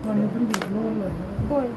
कोई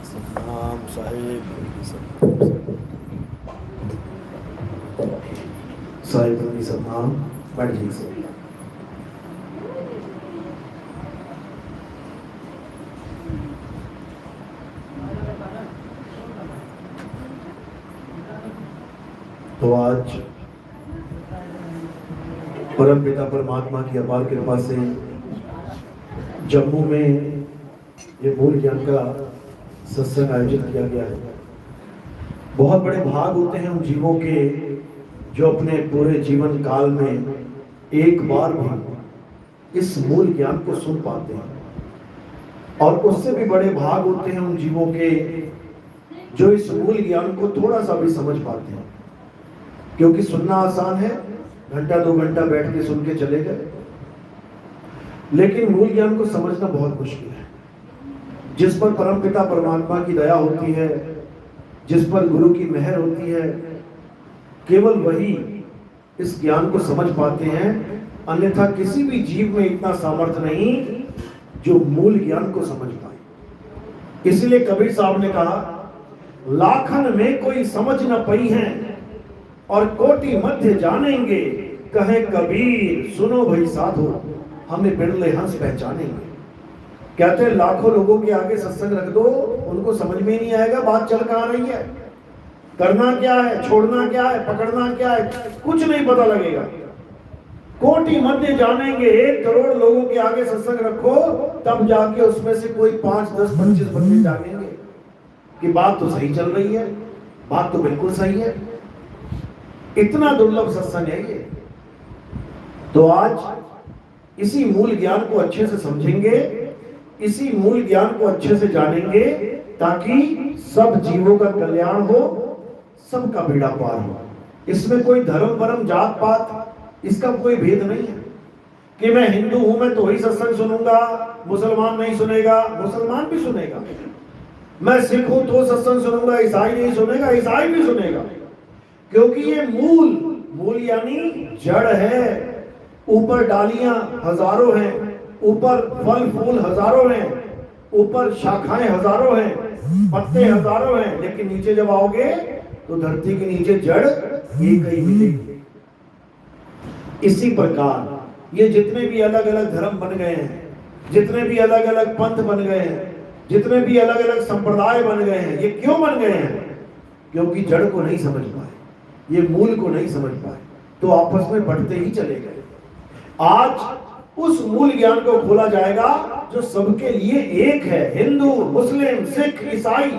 सतनाम साहिब साहिब सतनाम बैठ जाइए। तो आज परम पिता परमात्मा की अपार कृपा से जम्मू में ये मूल ज्ञान का सत्संग आयोजित किया गया है। बहुत बड़े भाग होते हैं उन जीवों के जो अपने पूरे जीवन काल में एक बार भी इस मूल ज्ञान को सुन पाते हैं, और उससे भी बड़े भाग होते हैं उन जीवों के जो इस मूल ज्ञान को थोड़ा सा भी समझ पाते हैं। क्योंकि सुनना आसान है, घंटा 2 घंटा बैठ के सुन के चले गए, लेकिन मूल ज्ञान को समझना बहुत मुश्किल है। जिस पर परम पिता परमात्मा की दया होती है, जिस पर गुरु की मेहर होती है, केवल वही इस ज्ञान को समझ पाते हैं। अन्यथा किसी भी जीव में इतना सामर्थ्य नहीं जो मूल ज्ञान को समझ पाए। इसलिए कबीर साहब ने कहा, लाखन में कोई समझ न पई है और कोटि मध्य जानेंगे, कहे कबीर सुनो भाई साधो, हमें बिरले हंस पहचानेंगे। कहते हैं लाखों लोगों के आगे सत्संग रख दो, उनको समझ में नहीं आएगा बात चल कहां रही है, करना क्या है, छोड़ना क्या है, पकड़ना क्या है, कुछ नहीं पता लगेगा। कोटि मध्य जानेंगे, 1 करोड़ लोगों के आगे सत्संग रखो, तब जाके उसमें से कोई 5, 10, 25 बंदे जानेंगे कि बात तो सही चल रही है, बात तो बिल्कुल सही है। इतना दुर्लभ सत्संग है ये। तो आज इसी मूल ज्ञान को अच्छे से समझेंगे, इसी मूल ज्ञान को अच्छे से जानेंगे, ताकि सब जीवों का कल्याण हो, सबका बेड़ा पार हो। इसमें कोई धर्म वर्म जात पात इसका कोई भेद नहीं है कि मैं हिंदू हूं मैं तो ही सत्संग सुनूंगा, मुसलमान नहीं सुनेगा, मुसलमान भी सुनेगा। मैं सिख हूं तो सत्संग सुनूंगा, ईसाई नहीं सुनेगा, ईसाई भी सुनेगा। क्योंकि ये मूल यानी जड़ है। ऊपर डालियां हजारों हैं, ऊपर फल फूल हजारों हैं, ऊपर शाखाएं हजारों हैं, पत्ते हजारों हैं, लेकिन नीचे जब आओगे तो धरती के नीचे जड़ एक ही मिलेगी। इसी प्रकार ये जितने भी अलग अलग धर्म बन गए हैं, जितने भी अलग अलग पंथ बन गए हैं, जितने भी अलग अलग संप्रदाय बन गए हैं, ये क्यों बन गए हैं? क्योंकि जड़ को नहीं समझ पाए, ये मूल को नहीं समझ पाए, तो आपस में बढ़ते ही चले गए। आज उस मूल ज्ञान को खोला जाएगा जो सबके लिए एक है। हिंदू, मुस्लिम, सिख, ईसाई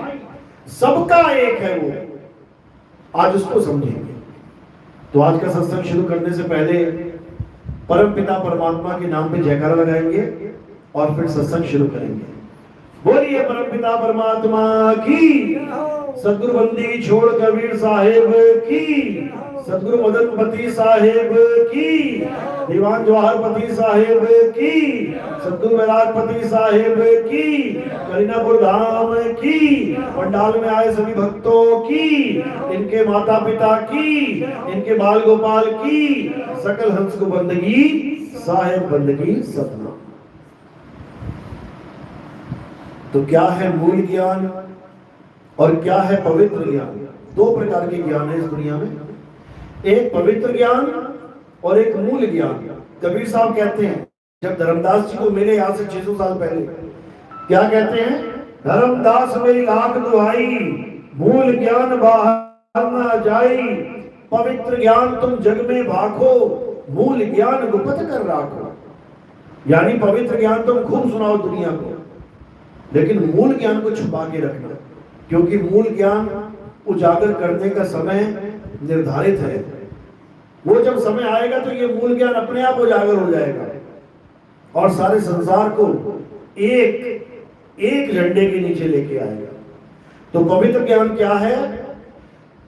सबका एक है वो। आज उसको समझेंगे। तो आज का सत्संग शुरू करने से पहले परम पिता परमात्मा के नाम पे जयकारा लगाएंगे और फिर सत्संग शुरू करेंगे। बोलिए परम पिता परमात्मा की, सतगुरु बंदी छोड़ कबीर साहेब की, सतगुरु मदनपति साहेब की, दीवान जवाहरपति साहेब की, सतगुरु वैरागपति साहेब की, करीनापुर धाम की, पंडाल में आए सभी भक्तों की, इनके माता पिता की, इनके बाल गोपाल की, सकल हंस को बंदगी, साहेब बंदगी सतना। तो क्या है मूल ज्ञान और क्या है पवित्र ज्ञान? 2 प्रकार के ज्ञान है इस दुनिया में, एक पवित्र ज्ञान और एक मूल ज्ञान। कबीर साहब कहते हैं, जब धर्मदास जी को मिले आज से 600 साल पहले, क्या कहते हैं? धर्मदास में लाख दुहाई, मूल ज्ञान बाहर न जाई। पवित्र ज्ञान तुम जग में भाखो, मूल ज्ञान गुप्त कर राखो। यानी पवित्र ज्ञान तुम खूब सुनाओ दुनिया को, लेकिन मूल ज्ञान को छुपा के रखना, क्योंकि मूल ज्ञान उजागर करने का समय निर्धारित है। वो जब समय आएगा तो ये मूल ज्ञान अपने आप उजागर हो जाएगा और सारे संसार को एक झंडे के नीचे लेके आएगा। तो पवित्र ज्ञान क्या है?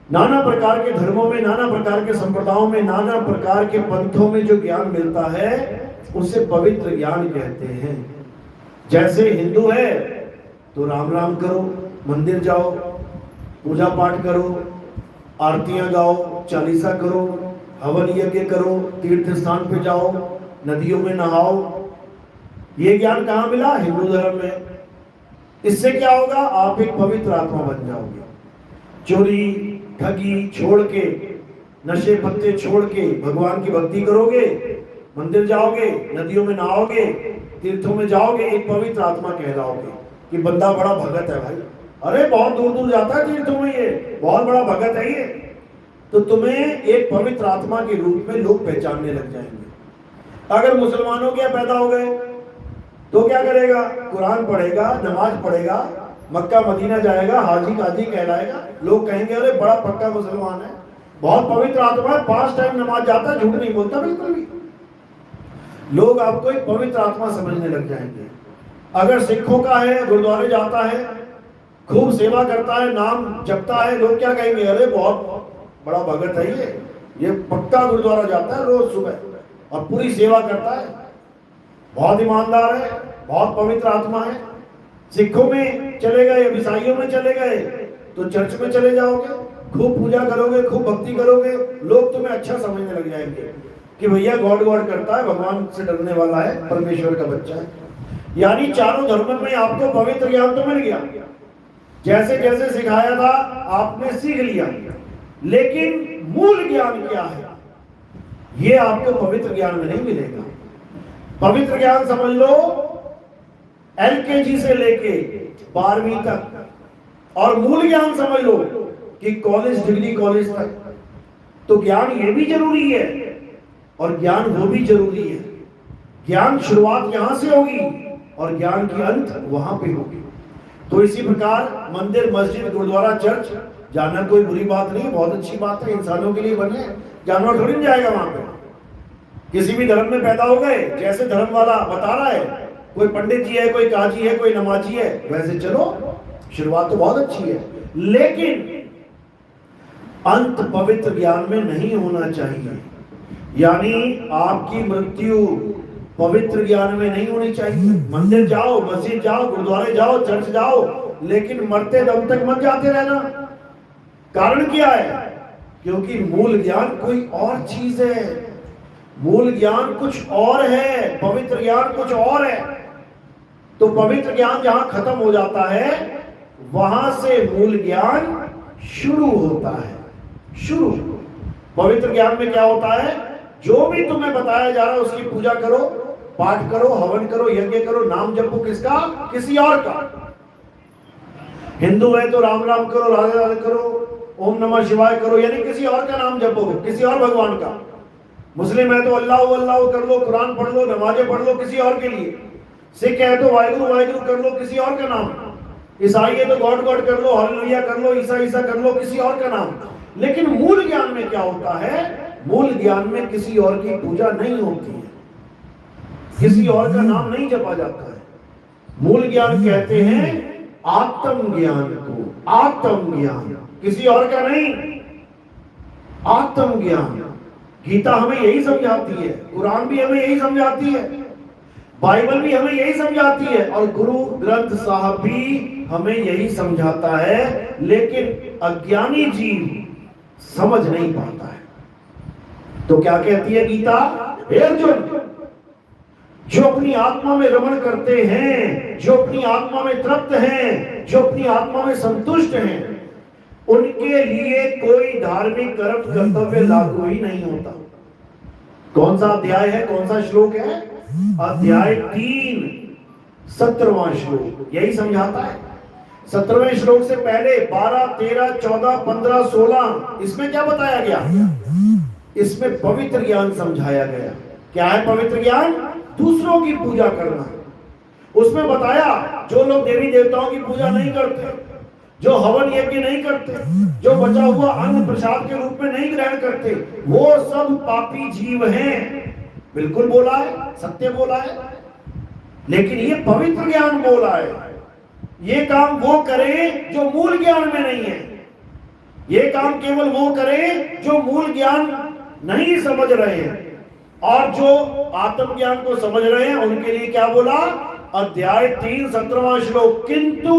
नाना प्रकार के धर्मों में, नाना प्रकार के संप्रदायों में, नाना प्रकार के पंथों में जो ज्ञान मिलता है उसे पवित्र ज्ञान कहते हैं। जैसे हिंदू है तो राम राम करो, मंदिर जाओ, पूजा पाठ करो, आरतियां गाओ, चालीसा करो, हवन यज्ञ करो, तीर्थ स्थान पे जाओ, नदियों में नहाओ। ये ज्ञान कहाँ मिला? हिंदू धर्म में। इससे क्या होगा? आप एक पवित्र आत्मा बन जाओगे। चोरी ठगी छोड़ के, नशे पत्ते छोड़ के भगवान की भक्ति करोगे, मंदिर जाओगे, नदियों में नहाओगे, तीर्थों में जाओगे, एक पवित्र आत्मा कहलाओगे कि बंदा बड़ा भगत है भाई। अरे बहुत दूर दूर जाता है तीर्थों में, ये बहुत बड़ा भगत है ये। तो तुम्हें एक पवित्र आत्मा के रूप में लोग पहचानने लग जाएंगे। अगर मुसलमानों के पैदा हो गए तो क्या करेगा? कुरान पढ़ेगा, नमाज पढ़ेगा, मक्का मदीना जाएगा, हाजी काजी कहलाएगा। लोग कहेंगे अरे बड़ा पक्का मुसलमान है, बहुत पवित्र आत्मा है, 5 टाइम नमाज जाता है, झूठ नहीं बोलता बिल्कुल भी। लोग आपको एक पवित्र आत्मा समझने लग जाएंगे। अगर सिखों का है, गुरुद्वारे जाता है, खूब सेवा करता है, नाम जपता है, लोग क्या कहेंगे? अरे बहुत बड़ा भगत है ये पक्का गुरुद्वारा जाता है रोज सुबह और पूरी सेवा करता है, बहुत ईमानदार है, बहुत पवित्र आत्मा है। सिखों में चले गए, ईसाइयों में चले गए तो चर्च में चले जाओगे, खूब पूजा करोगे, खूब भक्ति करोगे, लोग तुम्हें अच्छा समझने लग जाएंगे कि भैया गॉड गॉड करता है, भगवान से डरने वाला है, परमेश्वर का बच्चा है। यानी चारों धर्मों में आपको पवित्र ज्ञान तो मिल गया, जैसे जैसे सिखाया था आपने सीख लिया, लेकिन मूल ज्ञान क्या है ये आपको पवित्र ज्ञान में नहीं मिलेगा। पवित्र ज्ञान समझ लो LKG से लेके 12वीं तक, और मूल ज्ञान समझ लो कि कॉलेज, डिग्री कॉलेज तक। तो ज्ञान ये भी जरूरी है और ज्ञान वो भी जरूरी है। ज्ञान शुरुआत यहां से होगी और ज्ञान की अंत वहां पे होगी। तो इसी प्रकार मंदिर, मस्जिद, गुरुद्वारा, चर्च जाना कोई बुरी बात नहीं, बहुत अच्छी बात है, इंसानों के लिए बने, जानवर थोड़ी नहीं जाएगा वहां पे। किसी भी धर्म में पैदा हो गए, जैसे धर्म वाला बता रहा है, कोई पंडित जी है, कोई काजी है, कोई नमाजी है, वैसे चलो, शुरुआत तो बहुत अच्छी है, लेकिन अंत पवित्र ज्ञान में नहीं होना चाहिए। यानी आपकी मृत्यु पवित्र ज्ञान में नहीं होनी चाहिए। मंदिर जाओ, मस्जिद जाओ, गुरुद्वारे जाओ, चर्च जाओ, लेकिन मरते दम तक मत जाते रहना। कारण क्या है? क्योंकि मूल ज्ञान कोई और चीज है, मूल ज्ञान कुछ और है, पवित्र ज्ञान कुछ और है। तो पवित्र ज्ञान जहां खत्म हो जाता है वहां से मूल ज्ञान शुरू होता है। शुरू पवित्र ज्ञान में क्या होता है? जो भी तुम्हें बताया जा रहा है उसकी पूजा करो, पाठ करो, हवन करो, यज्ञ करो, नाम जपो, किसका? किसी और का। हिंदू है तो राम राम करो, राधे राधे करो, ओम नमः शिवाय करो, यानी किसी और का नाम जपो, किसी और भगवान का। मुस्लिम है तो अल्लाह अल्लाह कर लो, कुरान पढ़ लो, नमाजें पढ़ लो किसी और के लिए। सिख है तो वाहिगुरु वाहिगुरु कर लो, किसी और का नाम। ईसाई है तो गॉड गॉड कर लो, हालेलुया कर लो, ईसा ईसा कर लो, किसी और का नाम। लेकिन मूल ज्ञान में क्या होता है? मूल ज्ञान में किसी और की पूजा नहीं होती है, किसी और का नाम नहीं जपा जाता है। मूल ज्ञान कहते हैं आत्म ज्ञान को, आत्म ज्ञान, किसी और का नहीं, आत्म ज्ञान। गीता हमें यही समझाती है, कुरान भी हमें यही समझाती है, बाइबल भी हमें यही समझाती है, और गुरु ग्रंथ साहब भी हमें यही समझाता है। लेकिन अज्ञानी जीव समझ नहीं पाता है। तो क्या कहती है गीता? हे अर्जुन, जो अपनी आत्मा में रमण करते हैं, जो अपनी आत्मा में तृप्त हैं, जो अपनी आत्मा में संतुष्ट हैं, उनके लिए कोई धार्मिक कर्म कर्तव्य लागू ही नहीं होता। कौन सा अध्याय है, कौन सा श्लोक है? अध्याय 3 17वां श्लोक यही समझाता है। 17वें श्लोक से पहले 12, 13, 14, 15, 16 इसमें क्या बताया गया? इसमें पवित्र ज्ञान समझाया गया। क्या है पवित्र ज्ञान? दूसरों की पूजा करना। उसमें बताया जो लोग देवी देवताओं की पूजा नहीं करते, जो हवन यज्ञ नहीं करते, जो बचा हुआ अन्न प्रसाद के रूप में नहीं ग्रहण करते, वो सब पापी जीव हैं। बिल्कुल बोला है, सत्य बोला है। लेकिन ये पवित्र ज्ञान बोला है। ये काम वो करें जो मूल ज्ञान में नहीं है। ये काम केवल वो करें जो मूल ज्ञान नहीं समझ रहे हैं, और जो आत्म ज्ञान को समझ रहे हैं उनके लिए क्या बोला? अध्याय 3 17वां श्लोक, किंतु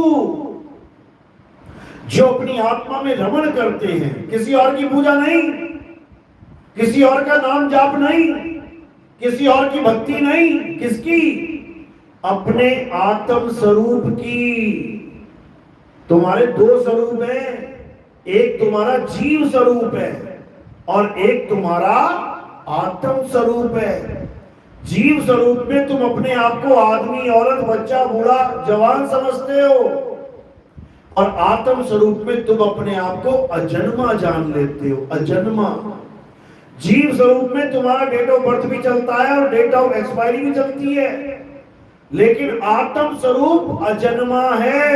जो अपनी आत्मा में रमण करते हैं, किसी और की पूजा नहीं, किसी और का नाम जाप नहीं, किसी और की भक्ति नहीं, किसकी? अपने आत्म स्वरूप की। तुम्हारे दो स्वरूप हैं, एक तुम्हारा जीव स्वरूप है और एक तुम्हारा आत्म स्वरूप है। जीव स्वरूप में तुम अपने आप को आदमी, औरत, बच्चा, बूढ़ा, जवान समझते हो, और आत्म स्वरूप में तुम अपने आप को अजन्मा जान लेते हो। अजन्मा। जीव स्वरूप में तुम्हारा डेट ऑफ बर्थ भी चलता है और डेट ऑफ एक्सपायरी भी चलती है, लेकिन आत्म स्वरूप अजन्मा है,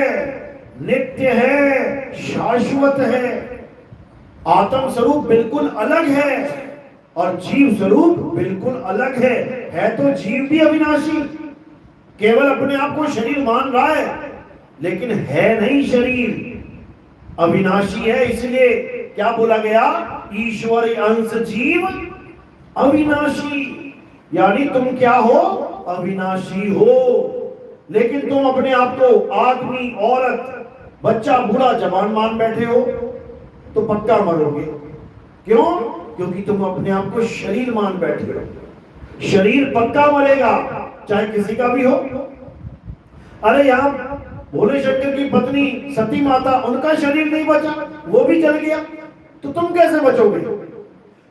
नित्य है, शाश्वत है। आत्म स्वरूप बिल्कुल अलग है और जीव स्वरूप बिल्कुल अलग है तो जीव भी अविनाशी, केवल अपने आप को शरीर मान रहा है लेकिन है नहीं शरीर, अविनाशी है। इसलिए क्या बोला गया? ईश्वरी अंश जीव अविनाशी। यानी तुम क्या हो? अविनाशी हो। लेकिन तुम अपने आप को आदमी, औरत, बच्चा, बूढ़ा, जवान मान बैठे हो तो पक्का मरोगे। क्यों? क्योंकि तुम अपने आप को शरीर मान बैठे हो। शरीर पक्का मरेगा, चाहे किसी का भी हो। अरे यहां भोले शंकर की पत्नी सती माता, उनका शरीर नहीं बचा, वो भी चल गया, तो तुम कैसे बचोगे?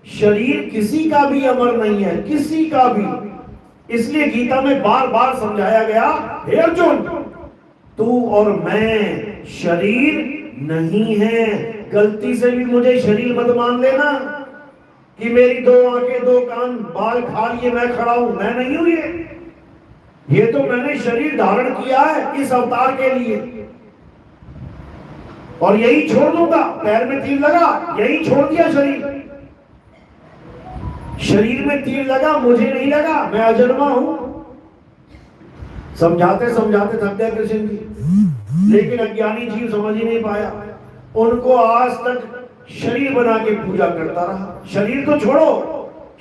शरीर किसी का भी अमर नहीं है, किसी का भी। इसलिए गीता में बार बार समझाया गया, हे अर्जुन, तू और मैं शरीर नहीं है। गलती से भी मुझे शरीर मत मान लेना कि मेरी दो आंखें, दो कान, बाल, खाल, ये मैं खड़ा हूं। मैं नहीं हूं ये तो मैंने शरीर धारण किया है इस अवतार के लिए, और यही छोड़ दूंगा। पैर में तीर लगा, यही छोड़ दिया शरीर। शरीर में तीर लगा, मुझे नहीं लगा, मैं अजन्मा हूं। समझाते समझाते थक गए कृष्ण जी, लेकिन अज्ञानी जीव समझ ही नहीं पाया। उनको आज तक शरीर बना के पूजा करता रहा। शरीर तो छोड़ो,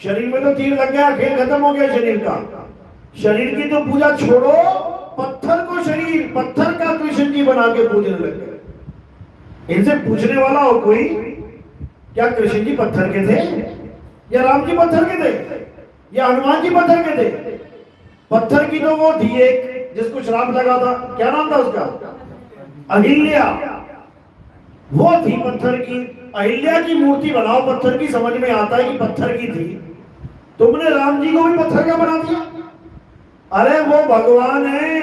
शरीर में तो तीर लग गया, खेल खत्म हो गया शरीर का। शरीर की तो पूजा छोड़ो, पत्थर को शरीर, पत्थर का कृष्ण जी बना के पूजने लग गए। इनसे पूछने वाला हो कोई, क्या कृष्ण जी पत्थर के थे, या राम जी पत्थर के थे, या हनुमान जी पत्थर के थे? पत्थर की तो वो थी एक जिसको श्राप लगा था, क्या नाम था उसका? अहिल्या। वो थी पत्थर की। अहिल्या की मूर्ति बनाओ पत्थर की, समझ में आता है कि पत्थर की थी। तुमने राम जी को भी पत्थर का बना दिया। अरे वो भगवान है,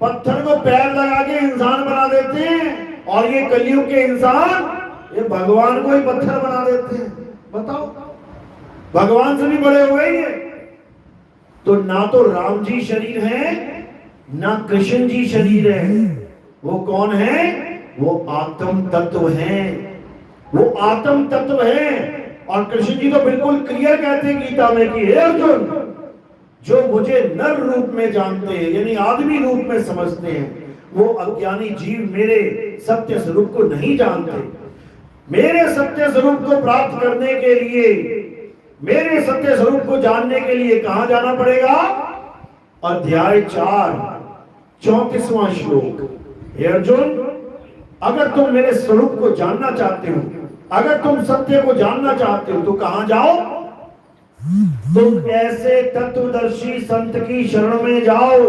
पत्थर को पैर लगा के इंसान बना देते हैं, और ये कलयुग के इंसान ये भगवान को ही पत्थर बना देते हैं। बताओ, भगवान से भी बड़े हुए ये। तो ना तो राम जी शरीर है, ना कृष्ण जी शरीर है। वो कौन है? वो आत्म तत्व है। वो आत्म तत्व है। और कृष्ण जी तो बिल्कुल क्लियर कहते हैं गीता में कि हे अर्जुन, जो मुझे नर रूप में जानते हैं, यानी आदमी रूप में समझते हैं, वो अज्ञानी जीव मेरे सत्य स्वरूप को नहीं जानते। मेरे सत्य स्वरूप को प्राप्त करने के लिए, मेरे सत्य स्वरूप को जानने के लिए कहां जाना पड़ेगा? अध्याय 4 34वां श्लोक। हे अर्जुन, अगर तुम मेरे स्वरूप को जानना चाहते हो, अगर तुम सत्य को जानना चाहते हो, तो कहां जाओ? तुम ऐसे तत्वदर्शी संत की शरण में जाओ।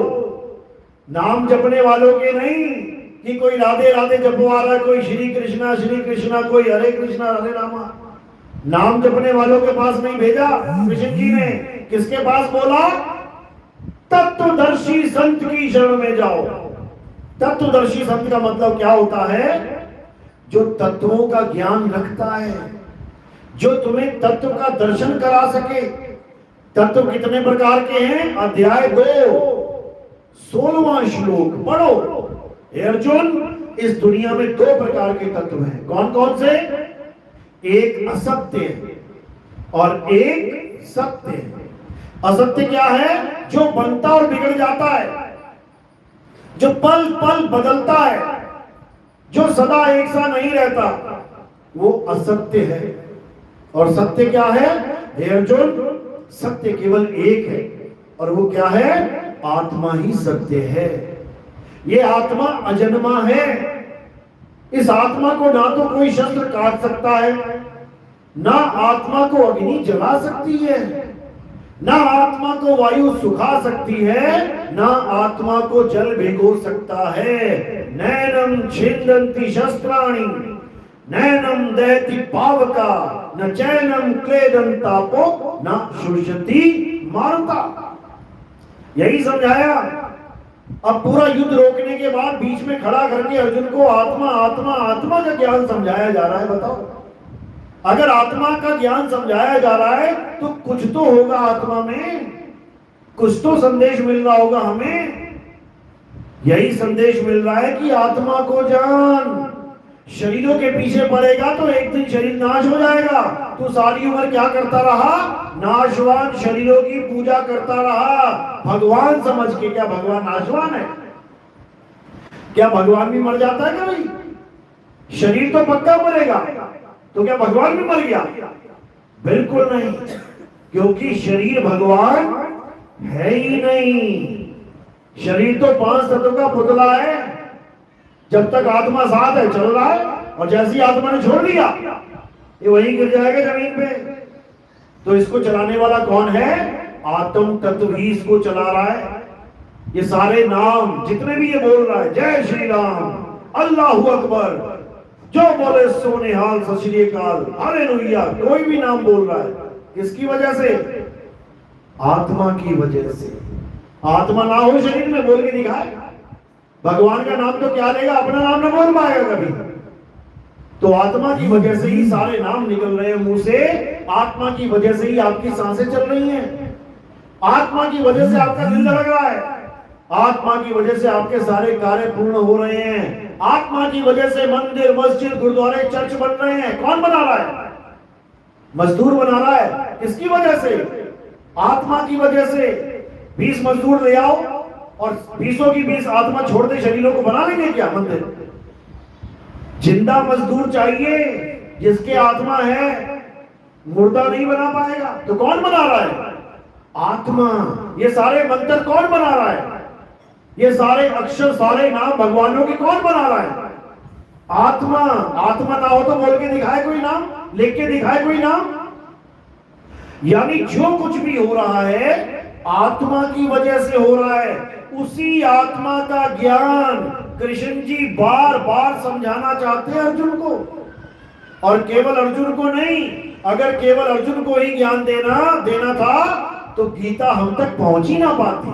नाम जपने वालों के नहीं कि कोई राधे राधे जपवा रहा है, कोई श्री कृष्णा, कोई हरे कृष्णा हरे रामा। नाम जपने वालों के पास नहीं भेजा कृष्ण जी ने। किसके पास बोला? तत्वदर्शी संत की शरण में जाओ। तत्वदर्शी शब्द का मतलब क्या होता है? जो तत्वों का ज्ञान रखता है, जो तुम्हें तत्व का दर्शन करा सके। तत्व कितने प्रकार के हैं? अध्याय 2 16वां श्लोक पढ़ो। हे अर्जुन, इस दुनिया में 2 प्रकार के तत्व हैं। कौन कौन से? एक असत्य और एक सत्य। असत्य क्या है? जो बनता और बिगड़ जाता है, जो पल पल बदलता है, जो सदा एक सा नहीं रहता, वो असत्य है। और सत्य क्या है? हे अर्जुन, सत्य केवल एक है, और वो क्या है? आत्मा ही सत्य है। ये आत्मा अजन्मा है। इस आत्मा को ना तो कोई शस्त्र काट सकता है, ना आत्मा को अग्नि जला सकती है, ना आत्मा को वायु सुखा सकती है, ना आत्मा को जल भिगो सकता है। नैनम छिन्दन्ति शस्त्राणि नैनम दहति पावका न चैनम क्लेदं तापो न शुष्यति मारुता। यही समझाया। अब पूरा युद्ध रोकने के बाद बीच में खड़ा करके अर्जुन को आत्मा आत्मा आत्मा का ज्ञान समझाया जा रहा है। बताओ, अगर आत्मा का ज्ञान समझाया जा रहा है तो कुछ तो होगा आत्मा में, कुछ तो संदेश मिल रहा होगा हमें। यही संदेश मिल रहा है कि आत्मा को जान। शरीरों के पीछे पड़ेगा तो एक दिन शरीर नाश हो जाएगा। तो सारी उम्र क्या करता रहा? नाशवान शरीरों की पूजा करता रहा, भगवान समझ के। क्या भगवान नाशवान है? क्या भगवान भी मर जाता है कभी? शरीर तो पक्का मरेगा, तो क्या भगवान भी मर गया? बिल्कुल नहीं, क्योंकि शरीर भगवान है ही नहीं। शरीर तो 5 तत्व का पुतला है। जब तक आत्मा साथ है चल रहा है, और जैसी आत्मा ने छोड़ दिया ये वहीं गिर जाएगा जमीन पे। तो इसको चलाने वाला कौन है? आत्म तत्व ही इसको चला रहा है। ये सारे नाम जितने भी ये बोल रहा है, जय श्री राम, अल्लाहू अकबर, जो बोले सोने हाल, सत श्री अकाल, हालेलुया, कोई भी नाम बोल रहा है, किसकी वजह से? आत्मा की वजह से। आत्मा ना हो शरीर में, बोल के दिखाए। भगवान का नाम तो क्या लेगा, अपना नाम ना बोल पाएगा कभी। तो आत्मा की वजह से ही सारे नाम निकल रहे हैं मुंह से। आत्मा की वजह से ही आपकी सांसें चल रही हैं। आत्मा की वजह से आपका दिल लग रहा है। आत्मा की वजह से आपके सारे कार्य पूर्ण हो रहे हैं। आत्मा की वजह से मंदिर, मस्जिद, गुरुद्वारे, चर्च बन रहे हैं। कौन बना रहा है? मजदूर बना रहा है। किसकी वजह से? आत्मा की वजह से। 20 मजदूर ले आओ और 20 की 20 आत्मा छोड़ दे, शरीरों को बना लेंगे क्या मंदिर? जिंदा मजदूर चाहिए, जिसके आत्मा है, मुर्दा नहीं बना पाएगा। तो कौन बना रहा है? आत्मा। ये सारे मंत्र कौन बना रहा है? ये सारे अक्षर, सारे नाम भगवानों के कौन बना रहा है? आत्मा। आत्मा ना हो तो बोल के दिखाए कोई नाम, लिख के दिखाए कोई नाम। यानी जो कुछ भी हो रहा है आत्मा की वजह से हो रहा है। उसी आत्मा का ज्ञान कृष्ण जी बार बार समझाना चाहते हैं अर्जुन को, और केवल अर्जुन को नहीं। अगर केवल अर्जुन को ही ज्ञान देना था तो गीता हम तक पहुंच ही ना पाती,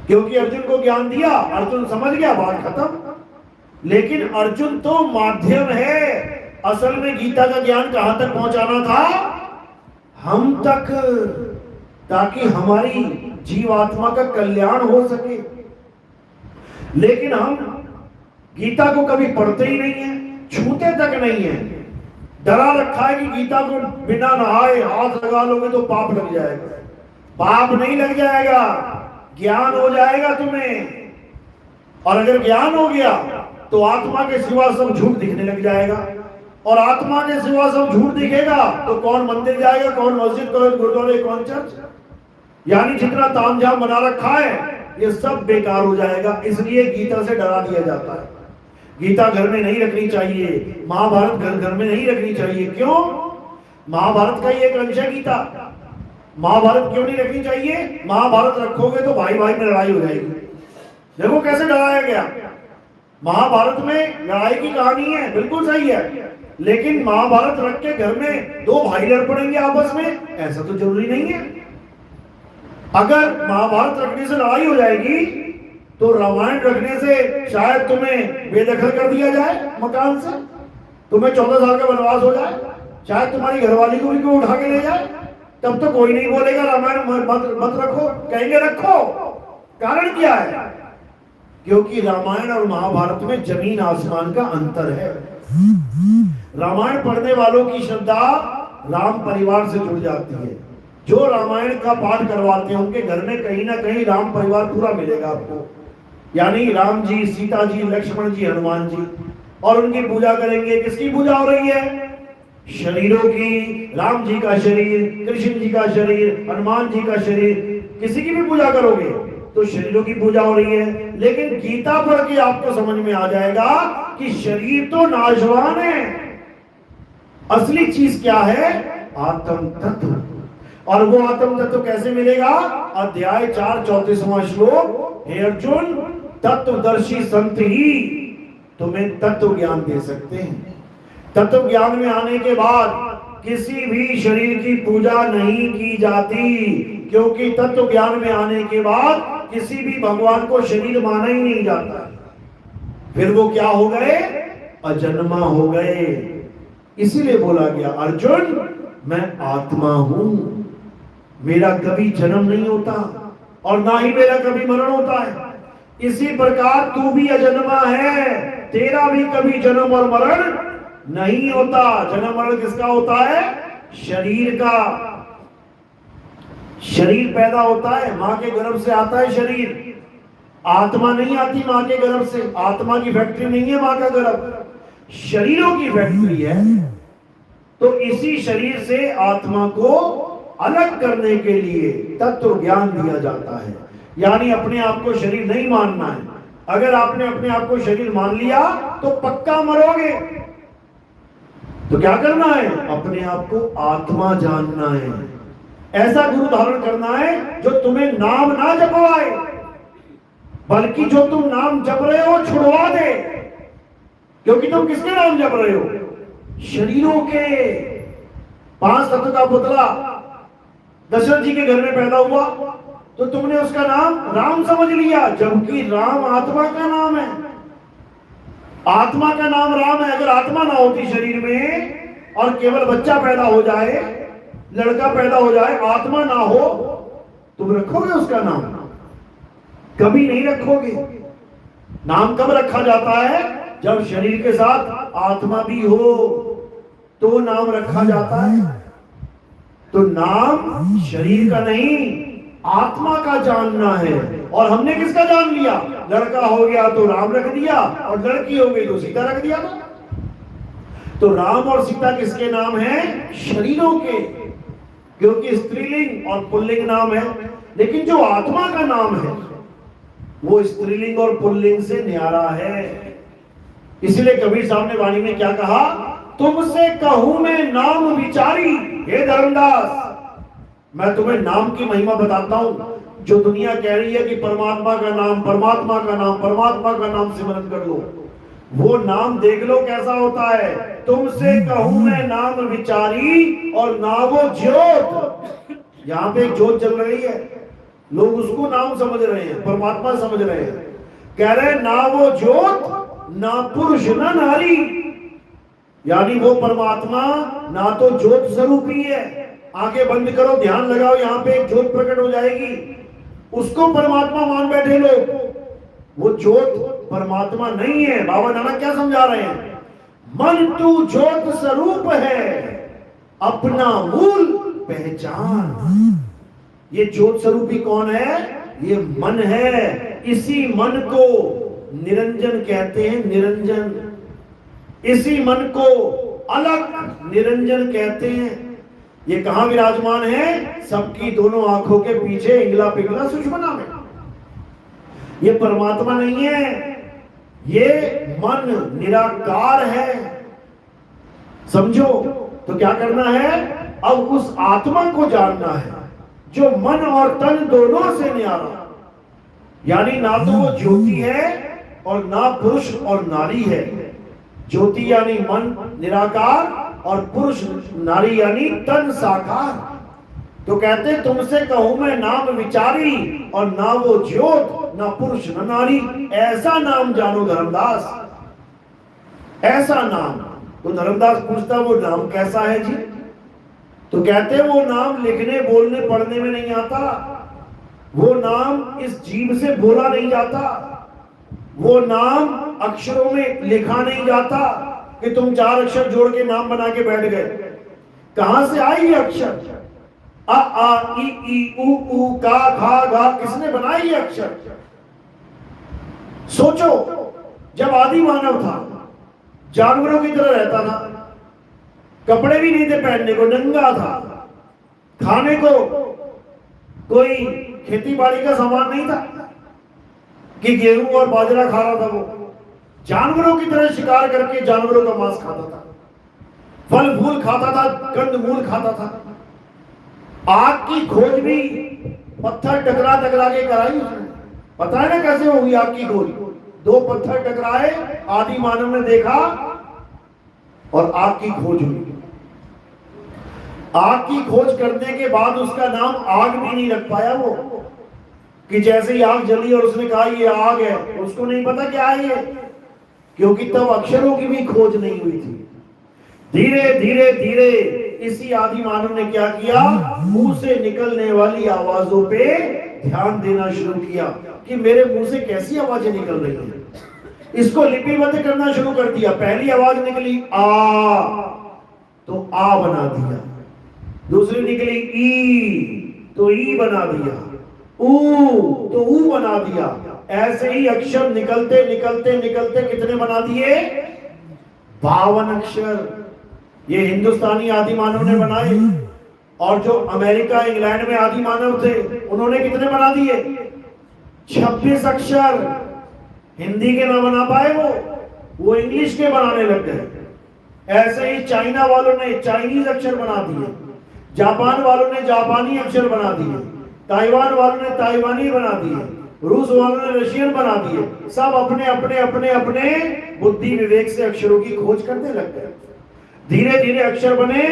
क्योंकि अर्जुन को ज्ञान दिया, अर्जुन समझ गया, बात खत्म। लेकिन अर्जुन तो माध्यम है। असल में गीता का ज्ञान कहां तक पहुंचाना था? हम तक, ताकि हमारी जीवात्मा का कल्याण हो सके। लेकिन हम गीता को कभी पढ़ते ही नहीं है, छूते तक नहीं है। डरा रखा है कि गीता को बिना नहाए हाथ लगा लोगे तो पाप लग जाएगा। पाप नहीं लग जाएगा, ज्ञान हो जाएगा तुम्हें। और अगर ज्ञान हो गया तो आत्मा के सिवा सब झूठ दिखने लग जाएगा, और आत्मा के सिवा सब झूठ दिखेगा तो कौन मंदिर जाएगा, कौन मस्जिद, कौन गुरुद्वारे, कौन चर्च। यानी जितना तामझाम बना रखा है ये सब बेकार हो जाएगा। इसलिए गीता से डरा दिया जाता है। गीता घर में नहीं रखनी चाहिए, महाभारत घर में नहीं रखनी चाहिए। क्यों? महाभारत का ही एक अंश है गीता। महाभारत क्यों नहीं रखनी चाहिए? महाभारत रखोगे तो भाई भाई में लड़ाई हो जाएगी। देखो कैसे डराया गया। महाभारत में लड़ाई की कहानी है, बिल्कुल सही है, लेकिन महाभारत रख के घर में 2 भाई लड़ पड़ेंगे आपस में, ऐसा तो जरूरी नहीं है। अगर महाभारत रखने से लड़ाई हो जाएगी तो रामायण रखने से शायद तुम्हें बेदखल कर दिया जाए मकान से, तुम्हें 14 साल का वनवास हो जाए, शायद तुम्हारी घरवाली को भी कोई उठा के ले जाए, तब तो कोई नहीं बोलेगा रामायण मत रखो, कहेंगे रखो। कारण क्या है? क्योंकि रामायण और महाभारत में जमीन आसमान का अंतर है। रामायण पढ़ने वालों की श्रद्धा राम परिवार से जुड़ जाती है। जो रामायण का पाठ करवाते हैं उनके घर में कहीं ना कहीं राम परिवार पूरा मिलेगा आपको, यानी राम जी, सीता जी, लक्ष्मण जी, हनुमान जी, और उनकी पूजा करेंगे। किसकी पूजा हो रही है? शरीरों की। राम जी का शरीर, कृष्ण जी का शरीर, हनुमान जी का शरीर, किसी की भी पूजा करोगे तो शरीरों की पूजा हो रही है। लेकिन गीता पढ़ के आपको समझ में आ जाएगा कि शरीर तो नाशवान है, असली चीज क्या है? आत्म तत्व। और वो आत्म तत्व कैसे मिलेगा? अध्याय 4 34वां श्लोक, हे अर्जुन, तत्वदर्शी संत ही तुम्हें तत्व ज्ञान दे सकते हैं। तत्व ज्ञान में आने के बाद किसी भी शरीर की पूजा नहीं की जाती, क्योंकि तत्व ज्ञान में आने के बाद किसी भी भगवान को शरीर माना ही नहीं जाता। फिर वो क्या हो गए? अजन्मा हो गए। इसीलिए बोला गया, अर्जुन मैं आत्मा हूं, मेरा कभी जन्म नहीं होता और ना ही मेरा कभी मरण होता है। इसी प्रकार तू भी अजन्मा है, तेरा भी कभी जन्म और मरण नहीं होता। जन्म मरण किसका होता है? शरीर का। शरीर पैदा होता है, मां के गर्भ से आता है शरीर। आत्मा नहीं आती मां के गर्भ से। आत्मा की फैक्ट्री नहीं है मां का गर्भ, शरीरों की फैक्ट्री है। तो इसी शरीर से आत्मा को अलग करने के लिए तत्व ज्ञान दिया जाता है। यानी अपने आप को शरीर नहीं मानना है। अगर आपने अपने आप को शरीर मान लिया तो पक्का मरोगे। तो क्या करना है? अपने आप को आत्मा जानना है। ऐसा गुरु धारण करना है जो तुम्हें नाम ना जपवाए, बल्कि जो तुम नाम जप रहे हो छुड़वा दे। क्योंकि तुम किसके नाम जप रहे हो? शरीरों के। 5 तत्व का पुतला दशरथ जी के घर में पैदा हुआ तो तुमने उसका नाम राम समझ लिया, जबकि राम आत्मा का नाम है। आत्मा का नाम राम है। अगर आत्मा ना होती शरीर में और केवल बच्चा पैदा हो जाए, लड़का पैदा हो जाए, आत्मा ना हो, तुम रखोगे उसका नाम? कभी नहीं रखोगे। नाम कब रखा जाता है? जब शरीर के साथ आत्मा भी हो तो नाम रखा जाता है। तो नाम शरीर का नहीं, आत्मा का जानना है। और हमने किसका जान लिया? लड़का हो गया तो राम रख दिया और लड़की हो गई तो सीता रख दिया ना। तो राम और सीता किसके नाम हैं? शरीरों के। क्योंकि स्त्रीलिंग और पुल्लिंग नाम है। लेकिन जो आत्मा का नाम है वो स्त्रीलिंग और पुल्लिंग से न्यारा है। इसलिए कबीर साहब ने वाणी में क्या कहा? तुमसे कहूं मैं नाम विचारी, हे धर्मदास, मैं तुम्हें नाम की महिमा बताता हूं। जो दुनिया कह रही है कि परमात्मा का नाम, परमात्मा का नाम, परमात्मा का नाम सिमरन कर लो, वो नाम देख लो कैसा होता है। तुमसे कहूं मैं नाम विचारी और नावो ज्योत। यहां पे एक ज्योत जल रही है, लोग उसको नाम समझ रहे हैं, परमात्मा समझ रहे हैं। कह रहे ना वो ज्योत, ना पुरुष ना नारी, यानी वो परमात्मा ना तो ज्योत स्वरूपी है। आंखें बंद करो, ध्यान लगाओ, यहाँ पे एक ज्योत प्रकट हो जाएगी, उसको परमात्मा मान बैठे लोग। वो ज्योत परमात्मा नहीं है। बाबा नानक क्या समझा रहे हैं? मन तू ज्योत स्वरूप है, अपना मूल पहचान। ये ज्योत स्वरूपी कौन है? ये मन है। इसी मन को निरंजन कहते हैं, निरंजन। इसी मन को अलग निरंजन कहते हैं। ये कहां विराजमान है? सबकी दोनों आंखों के पीछे इंगला पिंगला सुषमना में। ये परमात्मा नहीं है, ये मन निराकार है। समझो। तो क्या करना है? अब उस आत्मा को जानना है जो मन और तन दोनों से न्यारा। यानी ना तो वो ज्योति है और ना पुरुष और नारी है। ज्योति यानी मन निराकार और पुरुष नारी यानी तन साकार। तो कहते तुमसे कहूं मैं नाम विचारी, और ना वो ज्योत ना पुरुष न नारी, ऐसा नाम जानो धर्मदास, ऐसा नाम। तो धर्मदास पूछता वो नाम कैसा है जी? तो कहते वो नाम लिखने बोलने पढ़ने में नहीं आता, वो नाम इस जीभ से बोला नहीं जाता, वो नाम अक्षरों में लिखा नहीं जाता कि तुम 4 अक्षर जोड़ के नाम बना के बैठ गए। कहां से आई ये अक्षर? अ आ इ ई उ ऊ का खा गा, किसने बनाई ये अक्षर? सोचो, जब आदि मानव था जानवरों की तरह रहता था, कपड़े भी नहीं थे पहनने को, नंगा था, खाने को कोई खेती बाड़ी का सामान नहीं था कि गेहूं और बाजरा खा रहा था, वो जानवरों की तरह शिकार करके जानवरों का मांस खाता था, फल फूल खाता था, कंद मूल खाता था। आग की खोज भी पत्थर टकरा टकरा के कराई उसने। पता है ना कैसे होगी आग की खोज? 2 पत्थर टकराए, आदि मानव ने देखा और आग की खोज हुई। आग की खोज करने के बाद उसका नाम आग भी नहीं रख पाया वो, कि जैसे ही आग जली और उसने कहा ये आग है, उसको नहीं पता क्या है ये, क्योंकि तब अक्षरों की भी खोज नहीं हुई थी। धीरे धीरे धीरे इसी आदि मानव ने क्या किया? मुंह से निकलने वाली आवाजों पे ध्यान देना शुरू किया कि मेरे मुंह से कैसी आवाजें निकल रही हैं। इसको लिपिबद्ध करना शुरू कर दिया। पहली आवाज निकली आ, तो आ बना दिया। दूसरी निकली ई, तो ई बना दिया। ऊ, तो ऊ बना दिया। ऐसे ही अक्षर निकलते निकलते निकलते कितने बना दिए? 52 अक्षर। ये हिंदुस्तानी आदि मानव ने बनाए, और जो अमेरिका इंग्लैंड में आदि मानव थे उन्होंने कितने बना दिए? 26 अक्षर। हिंदी के ना बना पाए वो इंग्लिश के बनाने लग गए। ऐसे ही चाइना वालों ने चाइनीज अक्षर बना दिए, जापान वालों ने जापानी अक्षर बना दिए, ताइवान वालों ने ताइवानी बना दिए, रूस वालों ने रशियन बना दिए। सब अपने अपने अपने अपने बुद्धि विवेक से अक्षरों की खोज करने लग गए। धीरे धीरे अक्षर बने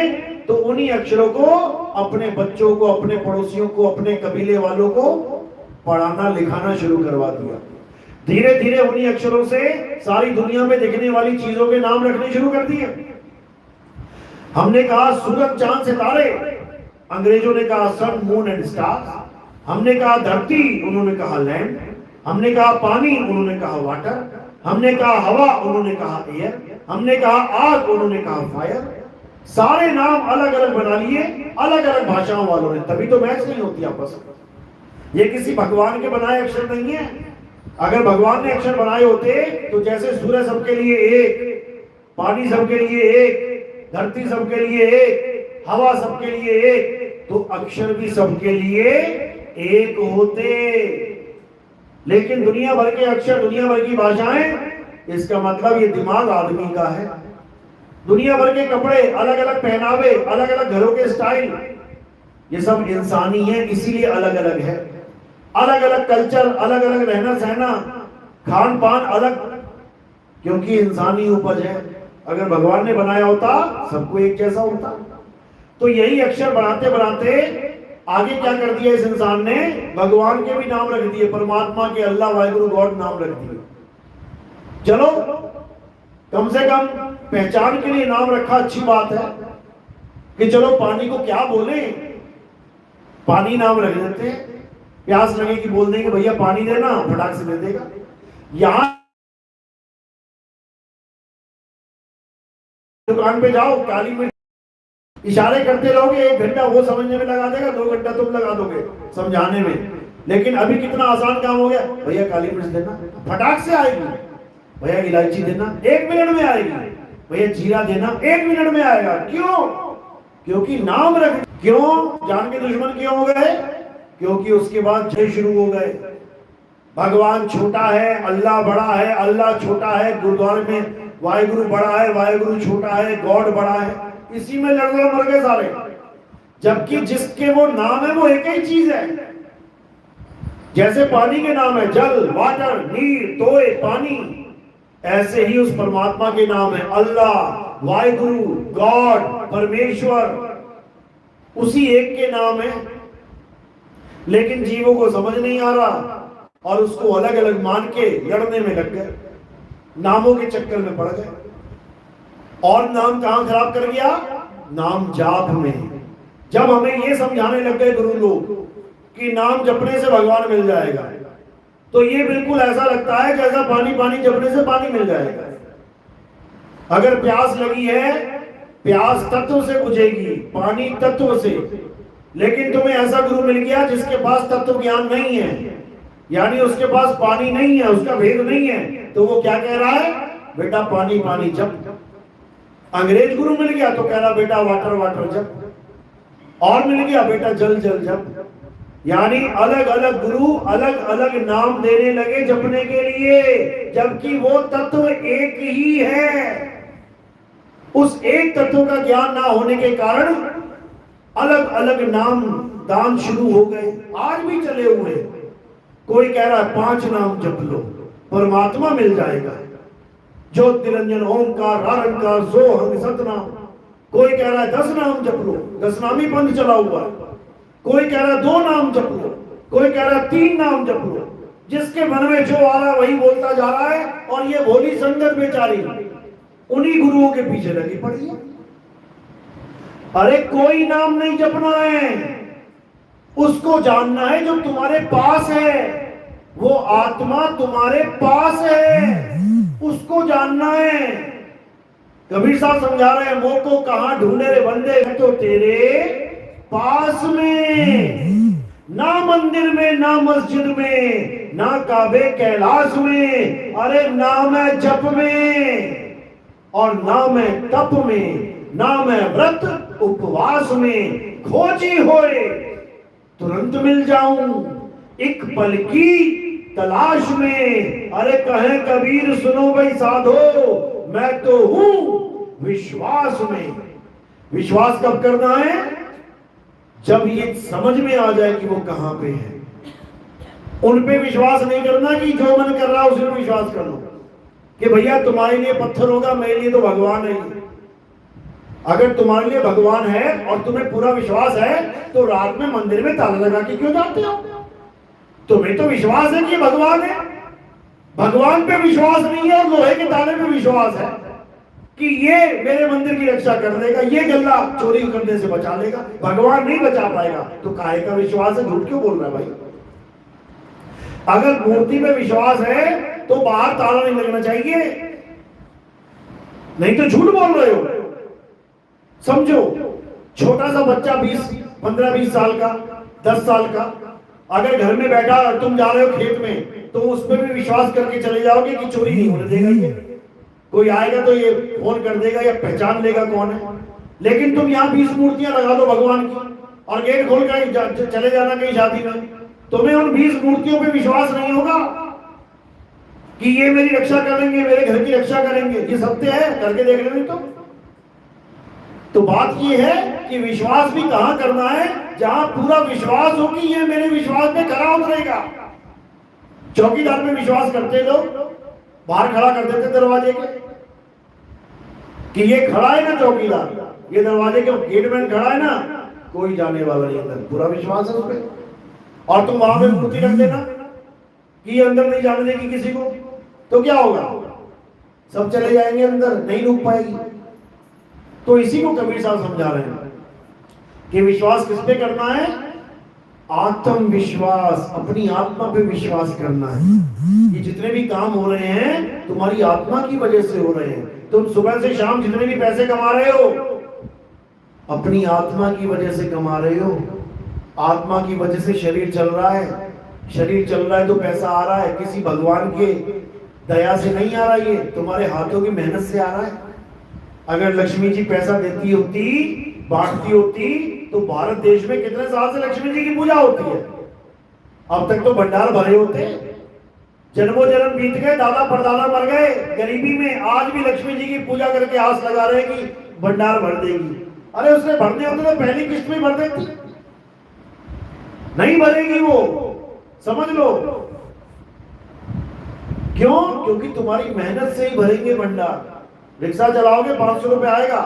तो उन्हीं अक्षरों को अपने बच्चों को, अपने पड़ोसियों को, अपने कबीले वालों को पढ़ाना लिखाना शुरू करवा दिया। धीरे धीरे उन्हीं अक्षरों से सारी दुनिया में दिखने वाली चीजों के नाम रखने शुरू कर दिए। हमने कहा सूरज चांद सितारे, अंग्रेजों ने कहा सन मून एंड स्टार्स। हमने कहा धरती, उन्होंने कहा लैंड। हमने कहा पानी, उन्होंने कहा वाटर। हमने कहा हवा, उन्होंने कहा एयर। हमने कहा आग, उन्होंने कहा फायर। सारे नाम अलग अलग बना लिए अलग अलग भाषाओं वालों ने। तभी तो मैच नहीं होती आपस में। ये किसी भगवान के बनाए अक्षर नहीं है। अगर भगवान ने अक्षर बनाए होते तो जैसे सूर्य सबके लिए एक, पानी सबके लिए एक, धरती सबके लिए एक, हवा सबके लिए एक, तो अक्षर भी सबके लिए एक होते। लेकिन दुनिया भर के अक्षर, दुनिया भर की भाषाएं, इसका मतलब ये दिमाग आदमी का है। दुनिया भर के कपड़े, अलग अलग पहनावे, अलग अलग घरों के स्टाइल, ये सब इंसानी है, इसीलिए अलग अलग है। अलग अलग कल्चर, अलग अलग रहना सहना, खान पान अलग, क्योंकि इंसानी उपज है। अगर भगवान ने बनाया होता सबको एक जैसा होता। तो यही अक्षर बनाते बनाते आगे क्या कर दिया इस इंसान ने? भगवान के भी नाम रख दिए, परमात्मा के, अल्लाह वाहिगुरु गॉड नाम रख दिए। चलो कम से कम पहचान के लिए नाम रखा, अच्छी बात है कि चलो पानी को क्या बोले, पानी नाम रख देते हैं। प्यास लगे कि बोल देंगे भैया पानी देना, फटाक से दे देगा। यहां दुकान पे जाओ, काली मिर्च इशारे करते रहोगे, 1 घंटा वो समझने में लगा देगा, 2 घंटा तुम लगा दोगे समझाने में। लेकिन अभी कितना आसान काम हो गया, भैया काली मिर्च देना, फटाक से आएगी। भैया इलायची देना, 1 मिनट में आएगी। भैया जीरा देना, 1 मिनट में आएगा। क्यों? क्योंकि नाम रख। क्यों? जान के दुश्मन क्यों हो गए? क्योंकि उसके बाद जय शुरू हो गए। भगवान छोटा है, अल्लाह बड़ा है, अल्लाह छोटा है। गुरुद्वारे में वाहिगुरु बड़ा है, वाहिगुरु छोटा है, गॉड बड़ा है। इसी में लड़ मर गए सारे। जबकि जिसके वो नाम है वो एक ही चीज है। जैसे पानी के नाम है जल, वाटर, नीर, तोय, पानी, ऐसे ही उस परमात्मा के नाम है अल्लाह, वाहिगुरु, गॉड, परमेश्वर। उसी एक के नाम है, लेकिन जीवों को समझ नहीं आ रहा और उसको अलग अलग मान के लड़ने में लग गए, नामों के चक्कर में पड़ गए। और नाम कहां खराब कर गया? नाम जाप में। जब हमें ये समझाने लग गए गुरु लोग कि नाम जपने से भगवान मिल जाएगा, तो ये बिल्कुल ऐसा लगता है जैसा पानी पानी जपने से पानी मिल जाएगा। अगर प्यास लगी है, प्यास तत्व से बुझेगी, पानी तत्व से। लेकिन तुम्हें ऐसा गुरु मिल गया जिसके पास तत्व ज्ञान नहीं है, यानी उसके पास पानी नहीं है, उसका भेद नहीं है, तो वो क्या कह रहा है? बेटा पानी पानी जप। अंग्रेज गुरु मिल गया तो कह रहा बेटा वाटर वाटर जप। और मिल गया बेटा जल जल जप। यानी अलग अलग गुरु अलग अलग नाम देने लगे जपने के लिए, जबकि वो तत्व एक ही है। उस एक तत्व का ज्ञान ना होने के कारण अलग अलग नाम दान शुरू हो गए, आज भी चले हुए। कोई कह रहा है 5 नाम जप लो, परमात्मा मिल जाएगा। ज्योत निरंजन ओंकार रारंकार सोहम सतनाम। कोई कह रहा है 10 नाम जप लो, 10 नामी पंथ चला हुआ। कोई कह रहा है 2 नाम जप लो, कोई कह रहा है 3 नाम जप लो। जिसके मन में जो आ रहा है वही बोलता जा रहा है, और ये भोली संगत बेचारी उन्हीं गुरुओं के पीछे लगी पड़ी है। अरे कोई नाम नहीं जपना है, उसको जानना है जो तुम्हारे पास है। वो आत्मा तुम्हारे पास है, उसको जानना है। कबीर साहब समझा रहे हैं, मोह को कहां ढूंढे रे बंदे, तो तेरे पास में। ना मंदिर में, ना मस्जिद में, ना काबे कैलाश में, अरे नाम है जप में, और नाम है तप में, नाम है व्रत उपवास में। खोजी होए तुरंत मिल जाऊं, एक पल की तलाश में। अरे कहे कबीर सुनो भाई साधो, मैं तो हूं विश्वास में। विश्वास कब करना है? जब ये समझ में आ जाए कि वो कहां पे है। उन पे विश्वास नहीं करना कि जो मन कर रहा है उसी में विश्वास कर लो कि भैया तुम्हारे लिए पत्थर होगा, मेरे लिए तो भगवान है। अगर तुम्हारे लिए भगवान है और तुम्हें पूरा विश्वास है, तो रात में मंदिर में ताला लगा के क्यों जाते हो? तुम्हें तो विश्वास है कि भगवान है। भगवान पे विश्वास नहीं है और लोहे के ताले पे विश्वास है कि ये मेरे मंदिर की रक्षा कर देगा, ये गल्ला चोरी करने से बचा लेगा। भगवान नहीं बचा पाएगा, तो काहे का विश्वास है? झूठ क्यों बोल रहा है भाई? अगर मूर्ति पे विश्वास है तो बाहर ताला नहीं लगना चाहिए, नहीं तो झूठ बोल रहे हो। समझो, छोटा सा बच्चा 15-20 साल का, 10 साल का, अगर घर में बैठा तुम जा रहे हो खेत में, तो उस पर भी विश्वास करके चले जाओगे कि चोरी नहीं होने देगा ये, कोई आएगा तो ये फोन कर देगा या पहचान लेगा कौन है। लेकिन तुम यहाँ 20 मूर्तियां लगा दो भगवान की और गेट खोल कर चले जाना कहीं शादी में, तुम्हें उन 20 मूर्तियों पे विश्वास नहीं होगा कि ये मेरी रक्षा करेंगे, मेरे घर की रक्षा करेंगे। ये सत्य है, करके देख लेंगे। तो बात ये है कि विश्वास भी कहां करना है? जहां पूरा विश्वास हो कि ये मेरे विश्वास में खरा उतरेगा। चौकीदार में विश्वास करते लोग बाहर खड़ा कर देते दरवाजे के कि ये खड़ा है ना चौकीदार, ये दरवाजे के गेटमैन खड़ा है ना, कोई जाने वाला नहीं अंदर, पूरा विश्वास है उस पर। और तुम वहां पे मूर्ति रख देना कि ये अंदर नहीं जाने देगी किसी को, तो क्या होगा? सब चले जाएंगे अंदर, नहीं रुक पाएगी। तो इसी को कबीर साहब समझा रहे हैं कि विश्वास किस पे करना है? आत्मविश्वास, अपनी आत्मा पे विश्वास करना है। ये जितने भी काम हो रहे हैं तुम्हारी आत्मा की वजह से हो रहे हैं। तुम सुबह से शाम जितने भी पैसे कमा रहे हो, अपनी आत्मा की वजह से कमा रहे हो। आत्मा की वजह से शरीर चल रहा है, शरीर चल रहा है तो पैसा आ रहा है, किसी भगवान के दया से नहीं आ रहा, ये तुम्हारे हाथों की मेहनत से आ रहा है। अगर लक्ष्मी जी पैसा देती होती, बांटती होती, तो भारत देश में कितने साल से लक्ष्मी जी की पूजा होती है? अब तक तो भंडार भरे होते, जन्मों जन्म बीत गए, दादा परदादा मर गए गरीबी में, आज भी लक्ष्मी जी की पूजा करके आस लगा रहे कि भंडार भर देगी। अरे उसने भरने होते तो पहली किस्त में भर देती, नहीं भरेगी वो, समझ लो। क्यों? क्योंकि तुम्हारी मेहनत से ही भरेंगे भंडार। रिक्शा चलाओगे 500 रुपए आएगा,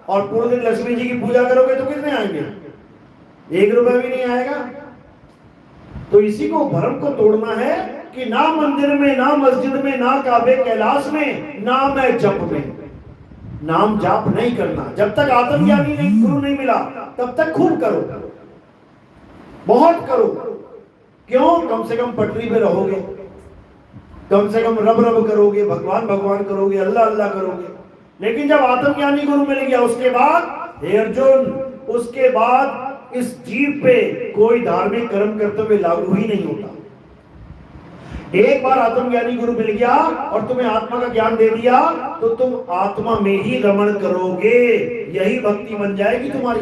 और पूरे दिन लक्ष्मी जी की पूजा करोगे तो कितने आएंगे? 1 रुपया भी नहीं आएगा। तो इसी को भ्रम को तोड़ना है कि ना मंदिर में, ना मस्जिद में, ना काबे कैलाश में, ना मैं जप में। नाम जाप नहीं करना जब तक आत्मज्ञानी नहीं, गुरु नहीं मिला, तब तक खूब करो, बहुत करो। क्यों? कम से कम पटरी पे रहोगे, कम से कम रब रब करोगे, भगवान भगवान करोगे, अल्लाह अल्लाह करोगे। लेकिन जब आत्मज्ञानी गुरु मिल गया, उसके बाद हे अर्जुन, उसके बाद इस जीव पे कोई धार्मिक कर्म करते हुए लागू ही नहीं होता। एक बार आत्मज्ञानी गुरु मिल गया और तुम्हें आत्मा का ज्ञान दे दिया, तो तुम आत्मा में ही रमण करोगे। यही भक्ति बन जाएगी तुम्हारी।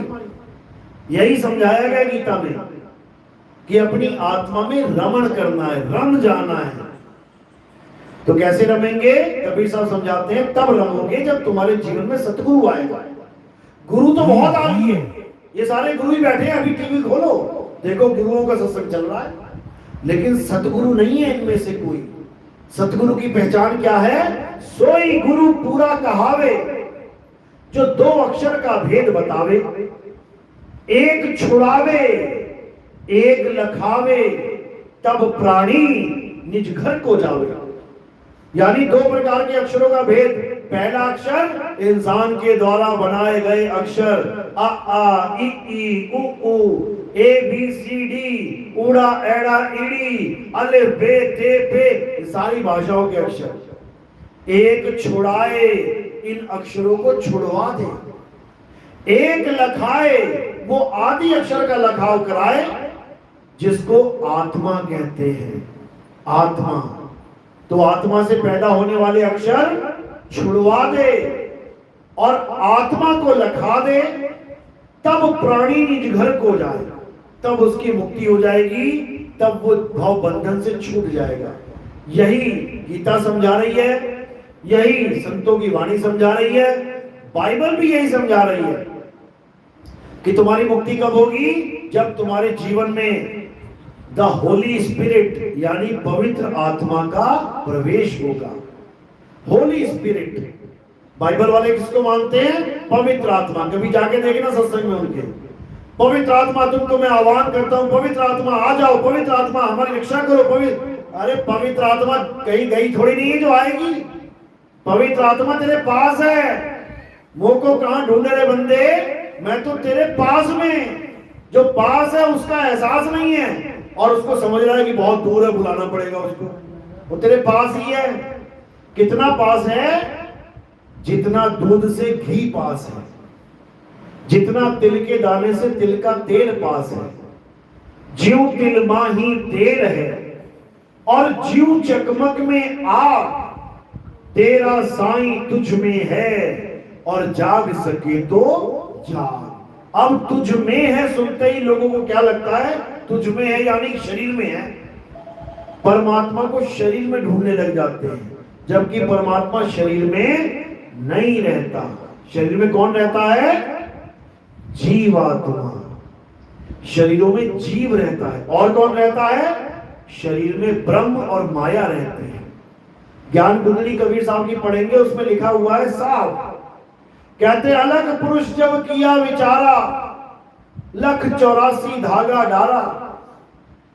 यही समझाया गया गीता में कि अपनी आत्मा में रमण करना है, रम जाना है। तो कैसे रमेंगे? कबीर साहब समझाते हैं, तब रमोगे जब तुम्हारे जीवन में सतगुरु आएगा। गुरु तो बहुत आ गए हैं, ये सारे गुरु ही बैठे हैं। अभी टीवी खोलो, देखो गुरुओं का सत्संग चल रहा है, लेकिन सतगुरु नहीं है इनमें से कोई। सतगुरु की पहचान क्या है? सोई गुरु पूरा कहावे, जो 2 अक्षर का भेद बतावे, एक छुड़ावे एक लखावे, तब प्राणी निज घर को जावे। यानी 2 प्रकार के अक्षरों का भेद। पहला अक्षर इंसान के द्वारा बनाए गए अक्षर, अ आ इ ई उ ऊ, ए बी सी डी, उड़ा एड़ा ईड़ी, अलिफ बे ते पे, सारी भाषाओं के अक्षर। एक छुड़ाए, इन अक्षरों को छुड़वा दे। एक लखाए, वो आदि अक्षर का लखाव कराए, जिसको आत्मा कहते हैं। आत्मा, तो आत्मा से पैदा होने वाले अक्षर छुड़वा दे और आत्मा को लखा दे, तब प्राणी निज घर को जाए, तब उसकी मुक्ति हो जाएगी, तब वो भाव बंधन से छूट जाएगा। यही गीता समझा रही है, यही संतों की वाणी समझा रही है, बाइबल भी यही समझा रही है कि तुम्हारी मुक्ति कब होगी? जब तुम्हारे जीवन में द होली स्पिरिट यानी पवित्र आत्मा का प्रवेश होगा। होली स्पिरिट, बाइबल वाले किसको मानते हैं? पवित्र आत्मा। कभी जाके देखना सत्संग में उनके, पवित्र आत्मा तुमको मैं आह्वान करता हूं, पवित्र आत्मा आ जाओ, पवित्र आत्मा हमारी रक्षा करो। पवित्र, अरे पवित्र आत्मा कहीं गई थोड़ी नहीं है जो आएगी। पवित्र आत्मा तेरे पास है। मुंह को कहां ढूंढ रहे बंदे? मैं तो तेरे पास में, जो पास है उसका एहसास नहीं है और उसको समझ रहा है कि बहुत दूर है, बुलाना पड़ेगा उसको। वो तेरे पास ही है। कितना पास है? जितना दूध से घी पास है, जितना तिल के दाने से तिल का तेल पास है। ज्यों तिल माही तेल है और ज्यों चकमक में आग, तेरा साईं तुझ में है और जाग सके तो जाग। अब तुझ में है सुनते ही लोगों को क्या लगता है? तुझ में है यानी शरीर में है। परमात्मा को शरीर में ढूंढने लग जाते हैं, जबकि परमात्मा शरीर में नहीं रहता। शरीर में कौन रहता है? जीवात्मा। शरीरों में जीव रहता है। और कौन रहता है? शरीर में ब्रह्म और माया रहते हैं। ज्ञान कुंडली कबीर साहब की पढ़ेंगे, उसमें लिखा हुआ है साफ, कहते अलग पुरुष जब किया विचारा, 184 धागा डारा,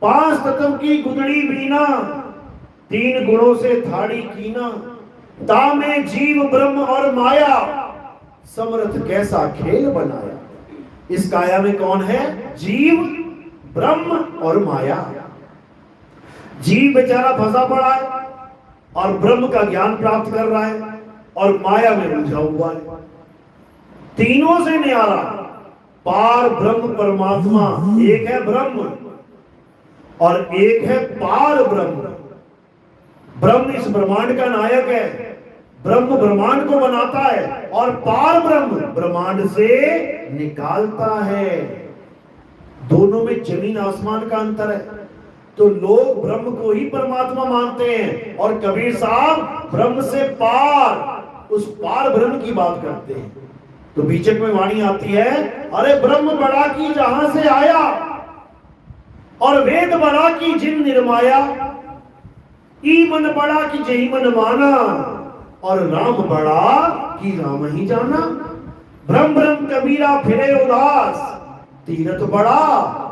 5 तत्व की गुदड़ी बीना, 3 गुणों से थाड़ी कीना, तामे जीव ब्रह्म और माया, समर्थ कैसा खेल बनाया। इस काया में कौन है? जीव, ब्रह्म और माया। जीव बेचारा फंसा पड़ा है और ब्रह्म का ज्ञान प्राप्त कर रहा है और माया में उलझा हुआ है। तीनों से न्यारा पार ब्रह्म परमात्मा। एक है ब्रह्म और एक है पार ब्रह्म। ब्रह्म इस ब्रह्मांड का नायक है, ब्रह्म ब्रह्मांड को बनाता है और पार ब्रह्म ब्रह्मांड से निकालता है। दोनों में जमीन आसमान का अंतर है। तो लोग ब्रह्म को ही परमात्मा मानते हैं और कबीर साहब ब्रह्म से पार, उस पार ब्रह्म की बात करते हैं। तो बीचक में वाणी आती है, अरे ब्रह्म बड़ा की जहां से आया और वेद बड़ा की जिन निर्माया, ई मन बड़ा की जही मन माना और राम बड़ा की राम ही जाना। ब्रह्म ब्रह्म कबीरा फिरे उदास, तीरथ बड़ा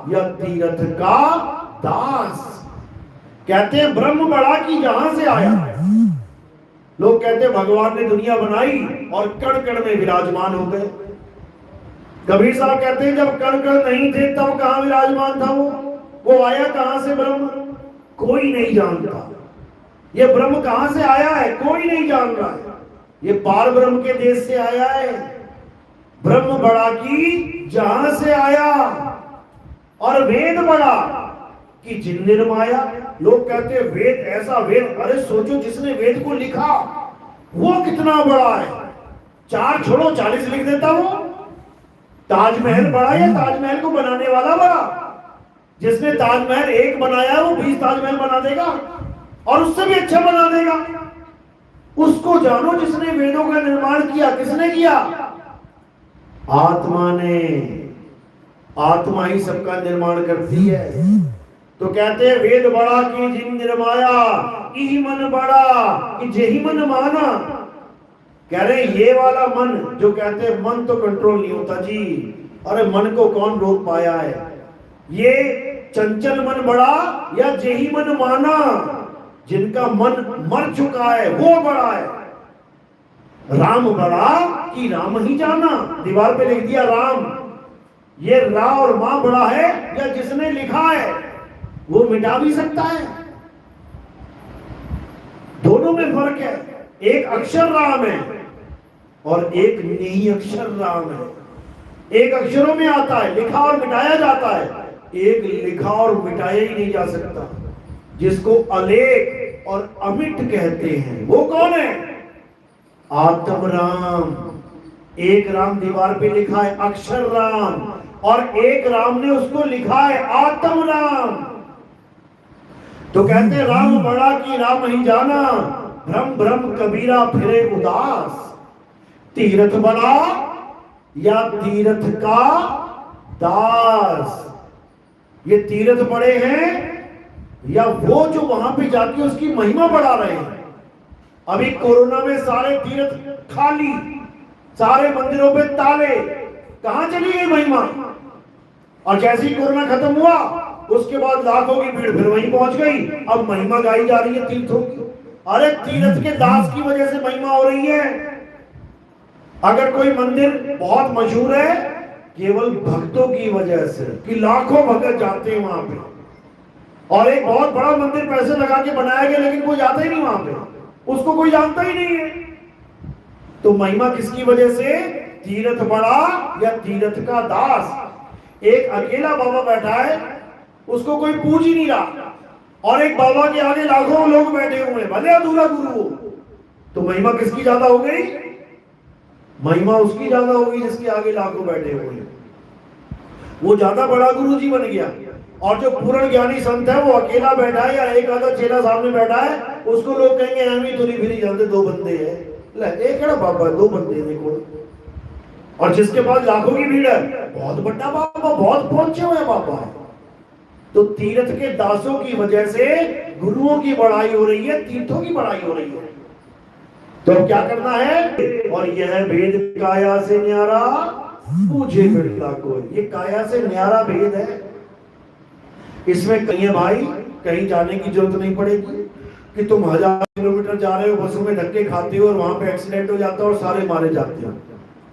या तीरथ का दास। कहते हैं ब्रह्म बड़ा कि जहां से आया। लोग कहते हैं भगवान ने दुनिया बनाई और कण कण में विराजमान हो गए। कबीर साहब कहते हैं जब कण कण नहीं थे तब कहां विराजमान था वो आया कहां से ब्रह्म, कोई नहीं जानता। ये ब्रह्म कहां से आया है, कोई नहीं जान रहा है। ये पार ब्रह्म के देश से आया है। ब्रह्म बड़ा की जहां से आया, और वेद बड़ा कि जिन निर्माया। लोग कहते हैं वेद ऐसा वेद, अरे सोचो जिसने वेद को लिखा वो कितना बड़ा है। 4 छोड़ो 40 लिख देता वो। ताजमहल बड़ा या ताजमहल को बनाने वाला बड़ा? जिसने ताजमहल 1 बनाया वो 20 ताजमहल बना देगा और उससे भी अच्छा बना देगा। उसको जानो जिसने वेदों का निर्माण किया। किसने किया? आत्मा ने। आत्मा ही सबका निर्माण करती है। तो कहते हैं वेद बड़ा कि जिन निर्माया, इही मन बड़ा कि जेही मन माना। कह रहे ये वाला मन, जो कहते हैं मन तो कंट्रोल नहीं होता जी, अरे मन को कौन रोक पाया है। ये चंचल मन बड़ा या जेही मन माना, जिनका मन मर चुका है वो बड़ा है। राम बड़ा कि राम ही जाना। दीवार पे लिख दिया राम। ये रा और मां बड़ा है या जिसने लिखा है वो मिटा भी सकता है। दोनों में फर्क है। एक अक्षर राम है और एक नहीं अक्षर राम है। एक अक्षरों में आता है, लिखा और मिटाया जाता है। एक लिखा और मिटाया ही नहीं जा सकता, जिसको अलेख और अमिट कहते हैं। वो कौन है? आत्म राम। एक राम दीवार पे लिखा है अक्षर राम, और एक राम ने उसको लिखा है आत्म राम। तो कहते हैं राम बड़ा कि राम ही जाना, भ्रम भ्रम कबीरा फिरे उदास। तीरथ बड़ा या तीरथ का दास। ये तीरथ बड़े हैं या वो जो वहां पे जाके उसकी महिमा बढ़ा रहे हैं। अभी कोरोना में सारे तीर्थ खाली, सारे मंदिरों पे ताले, कहां चली गई महिमा? और जैसे ही कोरोना खत्म हुआ उसके बाद लाखों की भीड़ फिर वहीं पहुंच गई। अब महिमा गाई जा रही है तीर्थों की। अरे तीर्थ के दास की वजह से महिमा हो रही है। अगर कोई मंदिर बहुत मशहूर है केवल भक्तों की वजह से कि लाखों भक्त जाते हैं वहां पे, और एक बहुत बड़ा मंदिर पैसे लगा के बनाया गया लेकिन कोई जाता ही नहीं वहां पे, उसको कोई जानता ही नहीं है। तो महिमा किसकी वजह से? तीर्थ बड़ा या तीर्थ का दास। एक अकेला बाबा बैठा है, उसको कोई पूछ ही नहीं रहा, और एक बाबा के आगे लाखों लोग बैठे हुए हैं, भले अधूरा गुरु हो। तो महिमा किसकी ज्यादा हो गई? महिमा उसकी ज्यादा होगी जिसके आगे लाखों बैठे हुए हैं। वो ज्यादा बड़ा गुरु जी बन गया। और जो पूर्ण ज्ञानी संत है वो अकेला बैठा है या एक आधा चेला सामने बैठा है, उसको लोग कहेंगे हम ही तुरी फिरी जानते, 2 बंदे हैं। एक है ना बाबा, 2 बंदे देखो। और जिसके पास लाखों की भीड़ है, बहुत बड़ा बाबा, बहुत पहुंचे हुए बाबा है। तो तीर्थ के दासों की वजह से गुरुओं की बड़ाई हो रही है, तीर्थों की बड़ाई हो रही है। तो क्या करना है? और यह भेद काया से न्यारा पूछे बिरला कोई। ये काया से न्यारा भेद है। इसमें कहीं भाई कहीं जाने की जरूरत नहीं पड़ेगी कि तुम 1000 किलोमीटर जा रहे हो, बसों में धक्के खाते हो और वहां पे एक्सीडेंट हो जाता है और सारे मारे जाते हो।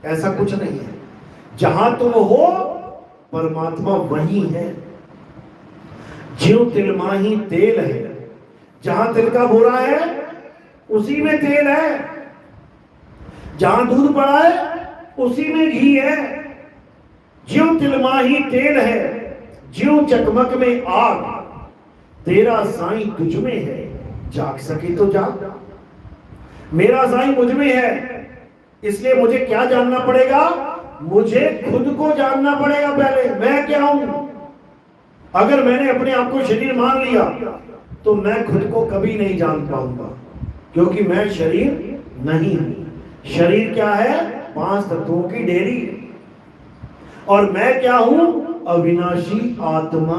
ऐसा कुछ नहीं है। जहां तुम हो परमात्मा वही है। ज्यों तिल माही तेल है, जहां तिल का बोरा है उसी में तेल है, जहां दूध पड़ा है उसी में घी है। ज्यों तिल माही तेल है, ज्यों चकमक में आग, तेरा साईं तुझ में है, जाग सके तो जाग। मेरा साईं मुझ में है, इसलिए मुझे क्या जानना पड़ेगा? मुझे खुद को जानना पड़ेगा पहले, मैं क्या हूं। अगर मैंने अपने आप को शरीर मान लिया तो मैं खुद को कभी नहीं जान पाऊंगा, क्योंकि मैं शरीर नहीं हूं। शरीर क्या है? 5 तत्वों की डेरी। और मैं क्या हूं? अविनाशी आत्मा।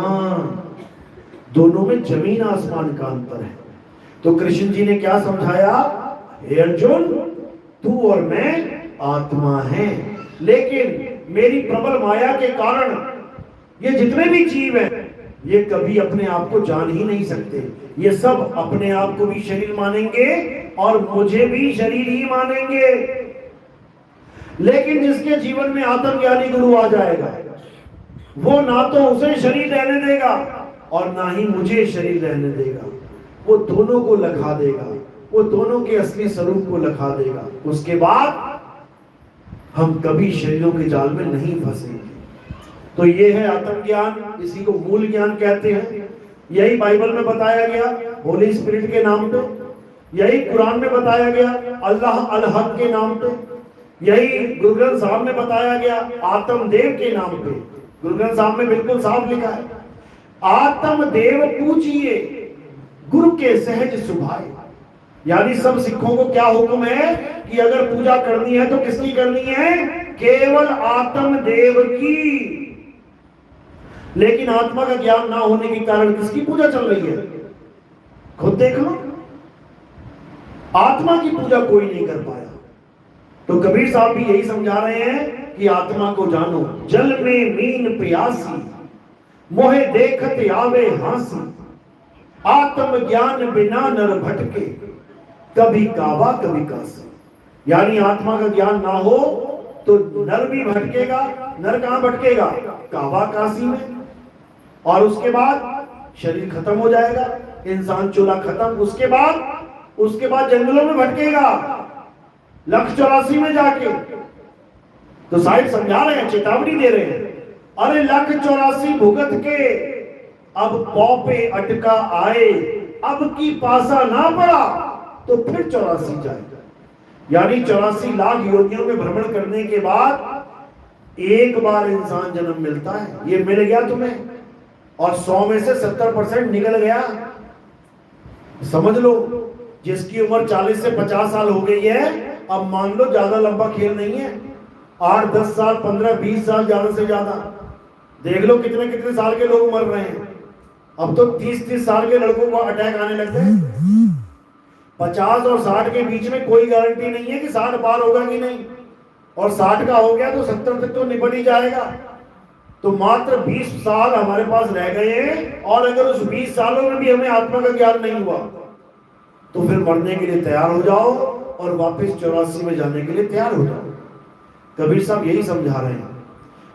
दोनों में जमीन आसमान का अंतर है। तो कृष्ण जी ने क्या समझाया? हे अर्जुन, तू और मैं आत्मा हैं, लेकिन मेरी प्रबल माया के कारण ये जितने भी जीव हैं ये कभी अपने आप को जान ही नहीं सकते। ये सब अपने आप को भी शरीर मानेंगे और मुझे भी शरीर ही मानेंगे। लेकिन जिसके जीवन में आत्मज्ञानी गुरु आ जाएगा, वो ना तो उसे शरीर रहने देगा और ना ही मुझे शरीर रहने देगा। वो दोनों को लखा देगा, वो दोनों के असली स्वरूप को लखा देगा। उसके बाद हम कभी शरीरों के जाल में नहीं फंसेंगे। तो ये है आत्मज्ञान, इसी को मूल ज्ञान कहते हैं। यही बाइबल में बताया गया होली स्पिरिट के नाम पे, यही कुरान में बताया गया अल्लाह अल हक के नाम पे, यही गुरु ग्रंथ साहब में बताया गया आत्मदेव के नाम पे। गुरु ग्रंथ साहब में बिल्कुल साफ लिखा है, आत्मदेव पूजिए गुरु के सहज सुभाए। यानी सब सिखों को क्या हुक्म है कि अगर पूजा करनी है तो किसकी करनी है? केवल आत्मदेव की। लेकिन आत्मा का ज्ञान ना होने के कारण किसकी पूजा चल रही है? खुद देख लो, आत्मा की पूजा कोई नहीं कर पाया। तो कबीर साहब भी यही समझा रहे हैं कि आत्मा को जानो। जल में मीन प्यासी, मोहे देखत आवे हांसी, आत्म ज्ञान बिना नर भटके, कभी काबा कभी काशी। यानी आत्मा का ज्ञान ना हो तो नर भी भटकेगा। नर कहां भटकेगा? काबा काशी में। और उसके बाद शरीर खत्म हो जाएगा, इंसान चूल्हा खत्म। उसके बाद जंगलों में भटकेगा, 184 में जाके। तो साहिब समझा रहे हैं, चेतावनी दे रहे हैं, अरे 184 भुगत के अब पौ पे अटका आए, अब की पासा ना पड़ा तो फिर 84 जाएगा। यानी 84 लाख योनियों में भ्रमण करने के बाद एक बार इंसान जन्म मिलता है। ये मिल गया तुम्हें और 100 में से 70% निकल गया। समझ लो, जिसकी उम्र 40 से 50 साल हो गई है, अब मान लो ज्यादा लंबा खेल नहीं है, 8, 10 साल, 15, 20 साल ज्यादा से ज्यादा। देख लो कितने कितने साल के लोग मर रहे हैं। अब तो 30-30 साल के लड़कों को अटैक आने लगते हैं। 50 और 60 के बीच में कोई गारंटी नहीं है कि 60 पार होगा कि नहीं, और 60 का हो गया तो 70 तक तो निपट ही जाएगा। तो मात्र 20 साल हमारे पास रह गए हैं, और अगर उस 20 सालों में भी हमें आत्मा का ज्ञान नहीं हुआ तो फिर मरने के लिए तैयार हो जाओ और वापस 84 में जाने के लिए तैयार हो जाओ। कबीर साहब यही समझा रहे हैं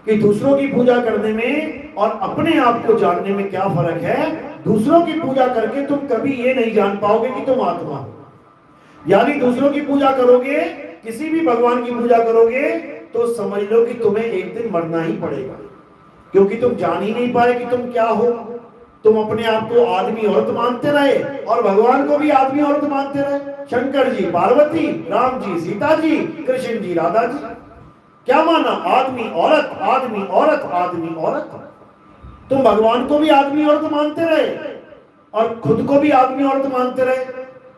कि दूसरों की पूजा करने में और अपने आप को जानने में क्या फर्क है। दूसरों की पूजा करके तुम कभी ये नहीं जान पाओगे कि तुम आत्मा हो। यानी दूसरों की पूजा करोगे, किसी भी भगवान की पूजा करोगे, तो समझ लो कि तुम्हें एक दिन मरना ही पड़ेगा, क्योंकि तुम जान ही नहीं पाए कि तुम क्या हो। तुम अपने आप को आदमी औरत मानते रहे और भगवान को भी आदमी औरत मानते रहे। शंकर जी पार्वती, राम जी सीता जी, कृष्ण जी राधा जी। क्या माना? आदमी औरत, आदमी औरत, आदमी औरत। तुम भगवान को भी आदमी औरत मानते रहे और खुद को भी आदमी औरत मानते रहे,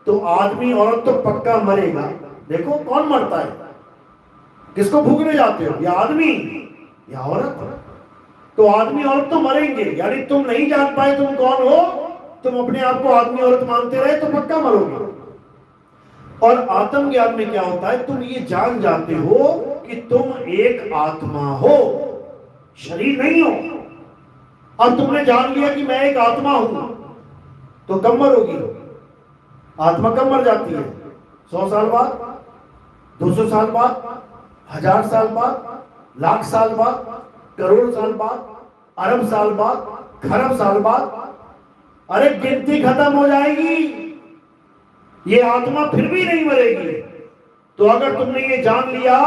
तो आदमी औरत तो पक्का मरेगा। देखो कौन मरता है, किसको भूखने जाते हो, या आदमी या औरत? तो आदमी औरत तो मरेंगे। यानी तुम नहीं जान पाए तुम कौन हो, तुम अपने आप को आदमी औरत मानते रहे तो पक्का मरोगे। और आत्मज्ञान में क्या होता है, तुम ये जान जाते हो कि तुम एक आत्मा हो, शरीर नहीं हो। अब तुमने जान लिया कि मैं एक आत्मा हूं, तो कब मरोगी? आत्मा कब मर जाती है? 100 साल बाद, 200 साल बाद, 1000 साल बाद, लाख साल बाद, करोड़ साल बाद, अरब साल बाद, खरब साल बाद। अरे गिनती खत्म हो जाएगी, ये आत्मा फिर भी नहीं मरेगी। तो अगर तुमने ये जान लिया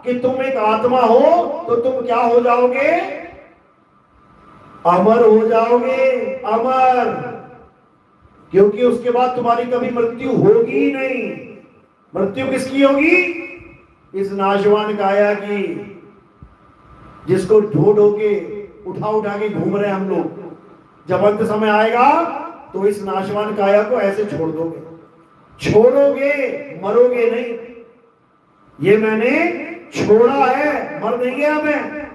कि तुम एक आत्मा हो, तो तुम क्या हो जाओगे? अमर हो जाओगे, अमर। क्योंकि उसके बाद तुम्हारी कभी मृत्यु होगी ही नहीं। मृत्यु किसकी होगी? इस नाशवान काया की, जिसको ढो ढो के उठा के घूम रहे हम लोग। जब अंत समय आएगा तो इस नाशवान काया को ऐसे छोड़ दोगे, छोड़ोगे, मरोगे नहीं। ये मैंने छोड़ा है, मर नहीं गया मैं।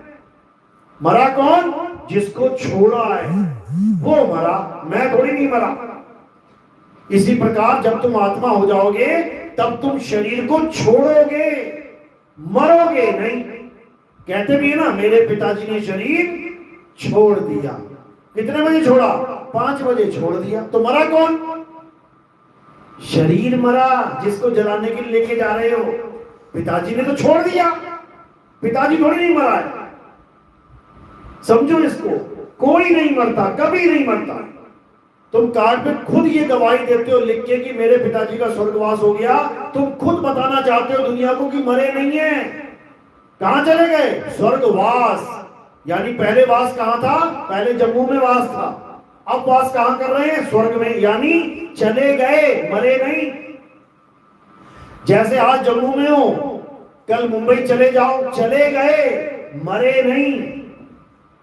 मरा कौन? जिसको छोड़ा है वो मरा, मैं थोड़ी नहीं मरा। इसी प्रकार जब तुम आत्मा हो जाओगे तब तुम शरीर को छोड़ोगे, मरोगे नहीं। कहते भी है ना, मेरे पिताजी ने शरीर छोड़ दिया। कितने बजे छोड़ा? 5 बजे छोड़ दिया। तो मरा कौन? शरीर मरा, जिसको जलाने के लिए लेके जा रहे हो। पिताजी ने तो छोड़ दिया, पिताजी थोड़ी नहीं मरा है। समझो इसको, कोई नहीं मरता, कभी नहीं मरता। तुम कार्ड पे खुद ये गवाही देते हो लिख के कि मेरे पिताजी का स्वर्गवास हो गया। तुम खुद बताना चाहते हो दुनिया को कि मरे नहीं है। कहां चले गए? स्वर्गवास। यानी पहले वास कहां था? पहले जम्मू में वास था, अब वास कहां कर रहे हैं? स्वर्ग में। यानी चले गए, मरे नहीं। जैसे आज जम्मू में हो, कल मुंबई चले जाओ, चले गए, मरे नहीं।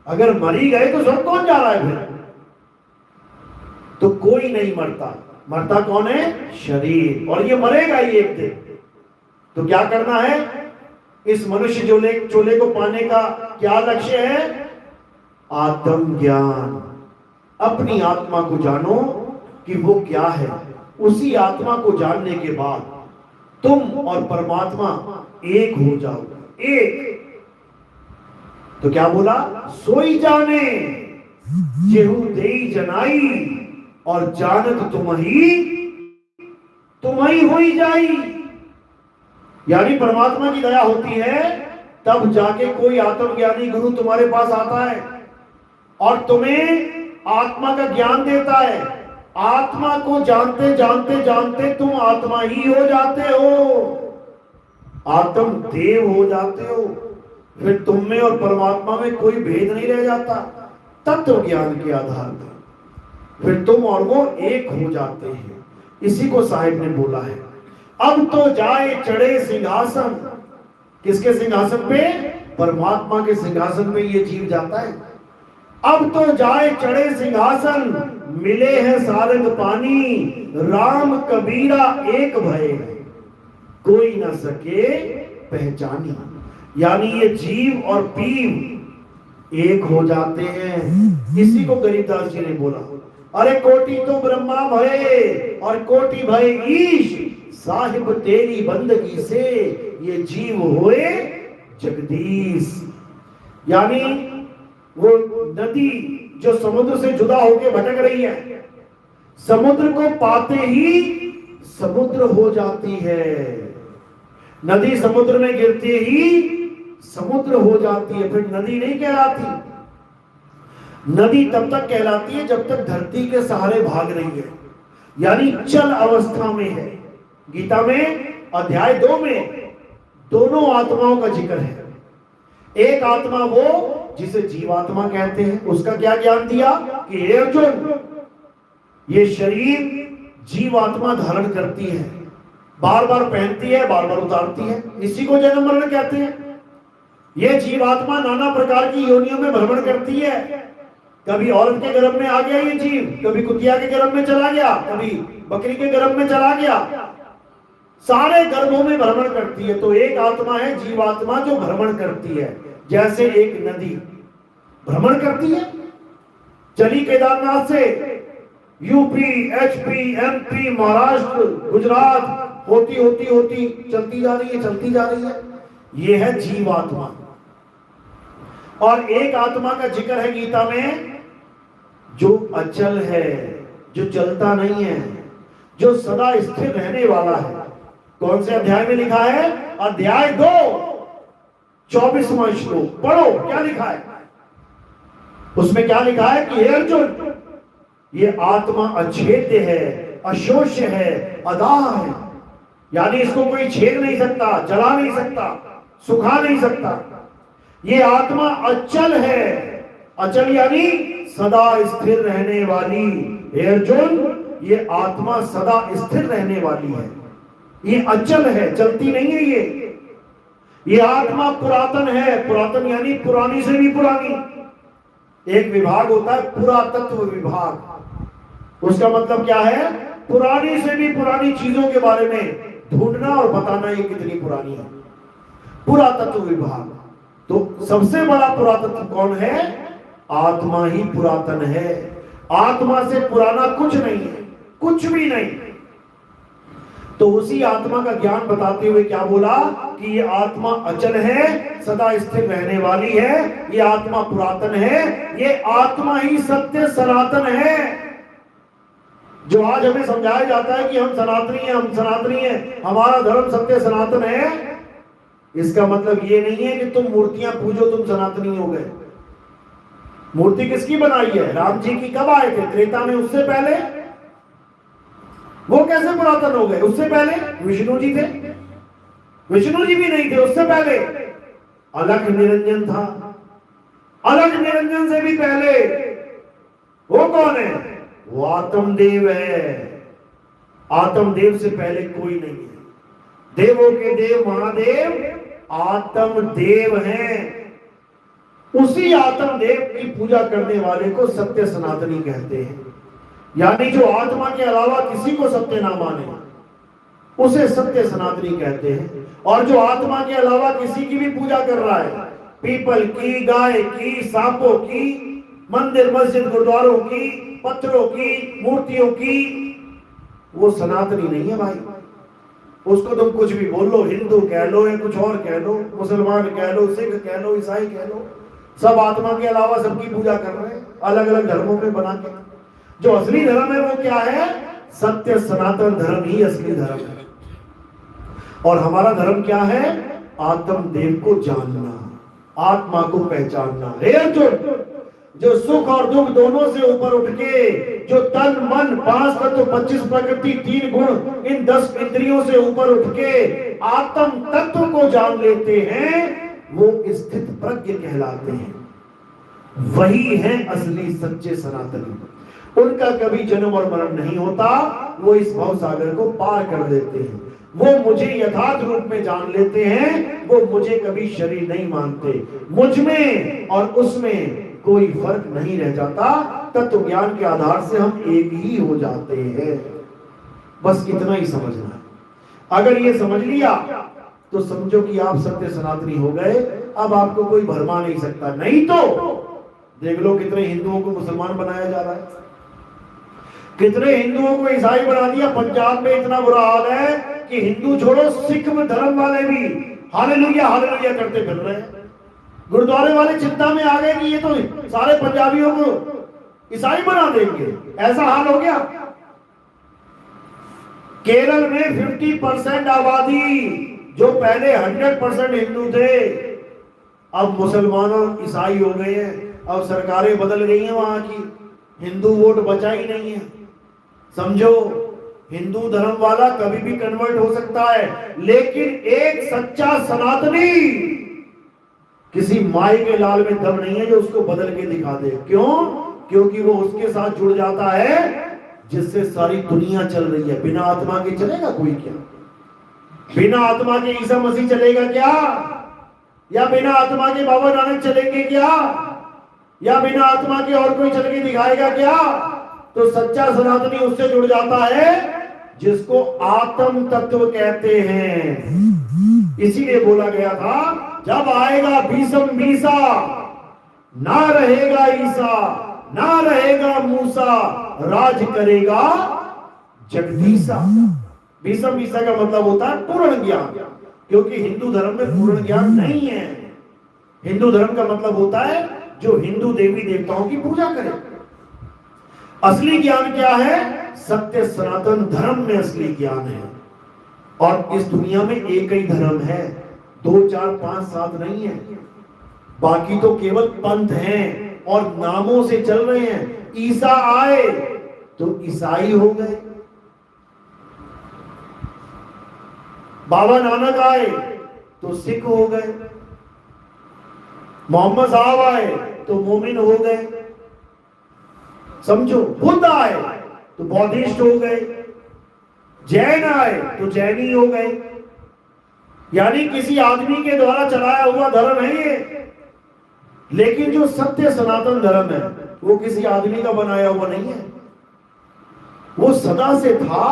अगर मरी गए तो स्वर्ग कौन जा रहा है फिर? तो कोई नहीं मरता। मरता कौन है? शरीर। और ये मरेगा ही एक दिन। तो क्या करना है? इस मनुष्य चोले को पाने का क्या लक्ष्य है? आत्म ज्ञान। अपनी आत्मा को जानो कि वो क्या है। उसी आत्मा को जानने के बाद तुम और परमात्मा एक हो जाओ। एक। तो क्या बोला? सोई जाने जेहू देई जनाई, और जानत तुम्ही होई जाई। यानी परमात्मा की दया होती है तब जाके कोई आत्मज्ञानी गुरु तुम्हारे पास आता है और तुम्हें आत्मा का ज्ञान देता है। आत्मा को जानते जानते जानते तुम आत्मा ही हो जाते हो, आत्म देव हो जाते हो। फिर तुम में और परमात्मा में कोई भेद नहीं रह जाता। तत्व ज्ञान के आधार पर फिर तुम और वो एक हो जाते हैं। इसी को साहिब ने बोला है, अब तो जाए चढ़े सिंहासन। किसके सिंहासन पे? परमात्मा के सिंहासन पे ये जीव जाता है। अब तो जाए चढ़े सिंहासन, मिले हैं सारंग पानी, राम कबीरा एक भय, कोई न सके पहचानी। यानी ये जीव और पीव एक हो जाते हैं। इसी को गरीबदास जी ने बोला, अरे कोटि तो ब्रह्मा भय और कोटि भय ईश, साहिब तेरी बंदगी से ये जीव होए जगदीश। यानी वो नदी जो समुद्र से जुदा होकर भटक रही है, समुद्र को पाते ही समुद्र हो जाती है। नदी समुद्र में गिरते ही समुद्र हो जाती है, फिर नदी नहीं कहलाती। नदी तब तक कहलाती है जब तक धरती के सहारे भाग रही है, यानी चल अवस्था में है। गीता में अध्याय 2 में दोनों आत्माओं का जिक्र है। एक आत्मा वो जिसे जीवात्मा कहते हैं, उसका क्या ज्ञान दिया कि हे अर्जुन, ये शरीर जीवात्मा धारण करती है, बार बार पहनती है, बार बार उतारती है, इसी को जन्म मरण कहते हैं। ये जीवात्मा नाना प्रकार की योनियों में भ्रमण करती है। कभी औरत के गर्भ में आ गया ये जीव, कभी कुतिया के गर्भ में चला गया, कभी बकरी के गर्भ में चला गया, सारे गर्भों में भ्रमण करती है। तो एक आत्मा है जीवात्मा जो भ्रमण करती है, जैसे एक नदी भ्रमण करती है। चली केदारनाथ से UP, HP, MP, Maharashtra, Gujarat होती होती होती चलती जा रही है, चलती जा रही है। ये है जीवात्मा। और एक आत्मा का जिक्र है गीता में जो अचल है, जो चलता नहीं है, जो सदा स्थिर रहने वाला है। कौन से अध्याय में लिखा है? अध्याय 2 24वां श्लोक पढ़ो, क्या लिखा है उसमें? क्या लिखा है कि हे अर्जुन, ये आत्मा अछेद्य है, अशोष्य है, अदाह है। यानी इसको कोई छेद नहीं सकता, जला नहीं सकता, सुखा नहीं सकता। ये आत्मा अचल है। अचल यानी सदा स्थिर रहने वाली। हे अर्जुन, ये आत्मा सदा स्थिर रहने वाली है, ये अचल है, चलती नहीं है। ये आत्मा पुरातन है। पुरातन यानी पुरानी से भी पुरानी। एक विभाग होता है पुरातत्व विभाग। उसका मतलब क्या है? पुरानी से भी पुरानी चीजों के बारे में ढूंढना और बताना ये कितनी पुरानी है। पुरातत्व विभाग। तो सबसे बड़ा पुरातत्व कौन है? आत्मा ही पुरातन है। आत्मा से पुराना कुछ नहीं है, कुछ भी नहीं। तो उसी आत्मा का ज्ञान बताते हुए क्या बोला कि ये आत्मा अचल है, सदा स्थिर रहने वाली है, ये आत्मा पुरातन है, ये आत्मा ही सत्य सनातन है। जो आज हमें समझाया जाता है कि हम सनातनी हैं, हम सनातनी हैं, हमारा धर्म सत्य सनातन है, इसका मतलब ये नहीं है कि तुम मूर्तियां पूजो तुम सनातनी हो गए। मूर्ति किसकी बनाई है? राम जी की। कब आए थे? त्रेता में। उससे पहले वो कैसे पुरातन हो गए? उससे पहले विष्णु जी थे। विष्णु जी भी नहीं थे उससे पहले। अलग निरंजन था। अलग निरंजन से भी पहले वो कौन है? वो आत्मदेव है। आत्मदेव से पहले कोई नहीं है। देवों के देव महादेव आत्मदेव हैं। उसी आत्मदेव की पूजा करने वाले को सत्य सनातनी कहते हैं। यानी जो आत्मा के अलावा किसी को सत्य ना माने उसे सत्य सनातनी कहते हैं। और जो आत्मा के अलावा किसी की भी पूजा कर रहा है, पीपल की, गाय की, सांपों की, मंदिर मस्जिद गुरुद्वारों की, पत्थरों की, मूर्तियों की, वो सनातनी नहीं है भाई। उसको तुम कुछ भी बोल लो, हिंदू कह लो या कुछ और कह लो, मुसलमान कह लो, सिख कह लो, ईसाई कह लो, सब आत्मा के अलावा सबकी पूजा कर रहे हैं अलग अलग धर्मों में बना के। जो असली धर्म है वो क्या है? सत्य सनातन धर्म ही असली धर्म है। और हमारा धर्म क्या है? आत्मदेव को जानना, आत्मा को पहचानना। हे अर्जुन, जो सुख और दुख दोनों से ऊपर उठ के, जो तन मन 5 तत्व 25 प्रकृति 3 गुण इन 10 इंद्रियों से ऊपर उठ के आत्म तत्व को जान लेते हैं, वो स्थित प्रज्ञ कहलाते हैं। वही है असली सच्चे सनातनी। उनका कभी जन्म और मरण नहीं होता। वो इस भव सागर को पार कर देते हैं। वो मुझे यथार्थ रूप में जान लेते हैं। वो मुझे कभी शरीर नहीं मानते। मुझ में और उसमें कोई फर्क नहीं रह जाता। तत्व ज्ञान के आधार से हम एक ही हो जाते हैं। बस इतना ही समझना है। अगर ये समझ लिया तो समझो कि आप सत्य सनातनी हो गए। अब आपको कोई भरमा नहीं सकता। नहीं तो देख लो कितने हिंदुओं को मुसलमान बनाया जा रहा है, कितने हिंदुओं को ईसाई बना दिया। पंजाब में इतना बुरा हाल है कि हिंदू छोड़ो सिख धर्म वाले भी हालेलुया हालेलुया करते फिर रहे हैं। गुरुद्वारे वाले चिंता में आ गए कि ये तो सारे पंजाबियों को ईसाई बना देंगे। ऐसा हाल हो गया। केरल में 50% आबादी जो पहले 100% हिंदू थे, अब मुसलमान और ईसाई हो गए हैं। अब सरकारें बदल गई हैं वहां की, हिंदू वोट बचा ही नहीं है। समझो, हिंदू धर्म वाला कभी भी कन्वर्ट हो सकता है, लेकिन एक सच्चा सनातनी किसी माई के लाल में दम नहीं है जो उसको बदल के दिखा दे। क्यों? क्योंकि वो उसके साथ जुड़ जाता है जिससे सारी दुनिया चल रही है। बिना आत्मा के चलेगा कोई क्या? बिना आत्मा के ईसा मसीह चलेगा क्या? या बिना आत्मा के बाबा नानक चलेंगे क्या? या बिना आत्मा के और कोई चल के दिखाएगा क्या? तो सच्चा सनातनी उससे जुड़ जाता है जिसको आत्म तत्व कहते हैं। इसीलिए बोला गया था, जब आएगा भीषम मीसा, ना रहेगा ईसा, ना रहेगा मूसा, राज करेगा जगदीशा। भीषम मीसा का मतलब होता है पूर्ण ज्ञान, क्योंकि हिंदू धर्म में पूर्ण ज्ञान नहीं है। हिंदू धर्म का मतलब होता है जो हिंदू देवी देवताओं की पूजा करे। असली ज्ञान क्या है? सत्य सनातन धर्म में असली ज्ञान है। और इस दुनिया में एक ही धर्म है, 2 4 5 7 नहीं है। बाकी तो केवल पंथ हैं और नामों से चल रहे हैं। ईसा आए तो ईसाई हो गए, बाबा नानक आए तो सिख हो गए, मोहम्मद साहब आए तो मोमिन हो गए। समझो, बुद्ध आए तो बौद्धिस्ट हो गए, जैन आए तो जैनी हो गए। यानी किसी आदमी के द्वारा चलाया हुआ धर्म है ये। लेकिन जो सत्य सनातन धर्म है वो किसी आदमी का बनाया हुआ नहीं है। वो सदा से था,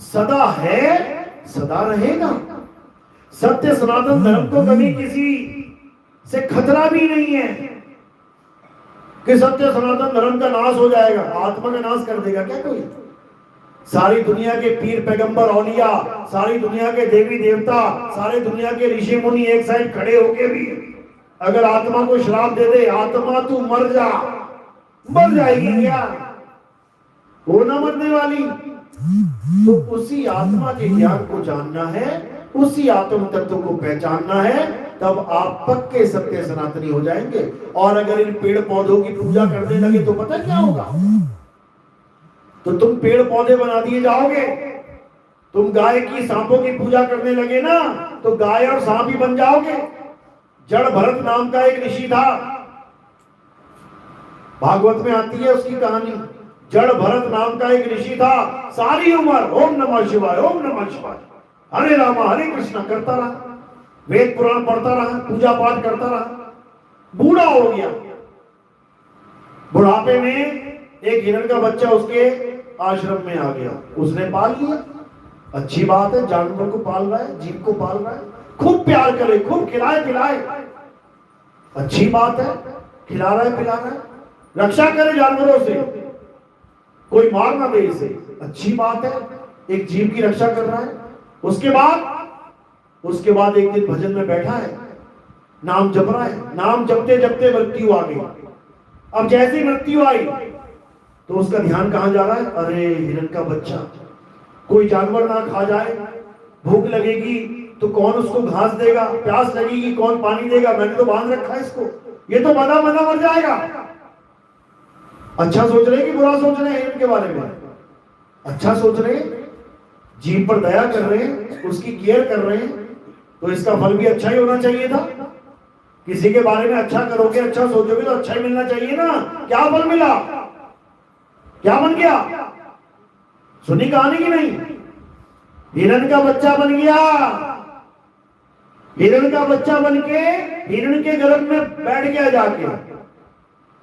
सदा है, सदा रहेगा। सत्य सनातन धर्म को कभी किसी से खतरा भी नहीं है कि सत्य सनातन धर्म का नाश हो जाएगा। आत्मा का नाश कर देगा क्या कोई? सारी दुनिया के पीर पैगंबर औलिया, सारी दुनिया के देवी देवता, सारी दुनिया के ऋषि मुनि एक साइड खड़े होके भी अगर आत्मा को श्राप दे दे, आत्मा तू मर जा, मर जाएगी क्या, वो ना मरने वाली। तो उसी आत्मा के ज्ञान को जानना है, उसी आत्म तत्व को पहचानना है, तब आप पक्के सत्य सनातनी हो जाएंगे। और अगर इन पेड़ पौधों की पूजा करने लगे तो पता क्या होगा, तो तुम पेड़ पौधे बना दिए जाओगे। तुम गाय की सांपों की पूजा करने लगे ना, तो गाय और सांप ही बन जाओगे। जड़ भरत नाम का एक ऋषि था, भागवत में आती है उसकी कहानी। जड़ भरत नाम का एक ऋषि था, सारी उम्र ओम नमः शिवाय, ओम नमः शिवाय, हरे रामा हरे कृष्णा करता रहा, वेद पुराण पढ़ता रहा, पूजा पाठ करता रहा। बूढ़ा हो गया, बुढ़ापे में एक हिरण का बच्चा उसके आश्रम में आ गया, उसने पाल लिया। अच्छी बात है, जानवर को पाल रहा है, जीव को पाल रहा है, खूब प्यार करे, खूब खिलाए पिलाए, अच्छी बात है, खिला रहा है पिला रहा है, रक्षा करे जानवरों से, कोई मार ना दे इसे, अच्छी बात है, एक जीव की रक्षा कर रहा है। उसके बाद एक दिन भजन में बैठा है, नाम जप रहा है, नाम जपते जपते मृत्यु आ गई। अब जैसी मृत्यु आई तो उसका ध्यान कहां जा रहा है, अरे हिरण का बच्चा, कोई जानवर ना खा जाए, भूख लगेगी तो कौन उसको घास देगा, प्यास लगेगी कौन पानी देगा, मैंने तो बांध रखा है इसको, ये तो बना बना मर जाएगा। अच्छा सोच रहे कि बुरा सोच रहे हैं हिरण के बारे में, अच्छा सोच रहे, जीव पर दया कर रहे हैं, उसकी केयर कर रहे हैं, तो इसका फल भी अच्छा ही होना चाहिए था। किसी के बारे में अच्छा करोगे, अच्छा सोचोगे तो अच्छा ही मिलना चाहिए ना। क्या फल मिला, क्या बन गया, सुनी कहानी की नहीं, हिरण का बच्चा बन गया। हिरण का बच्चा बन के हिरण के गर्भ में बैठ गया जाके।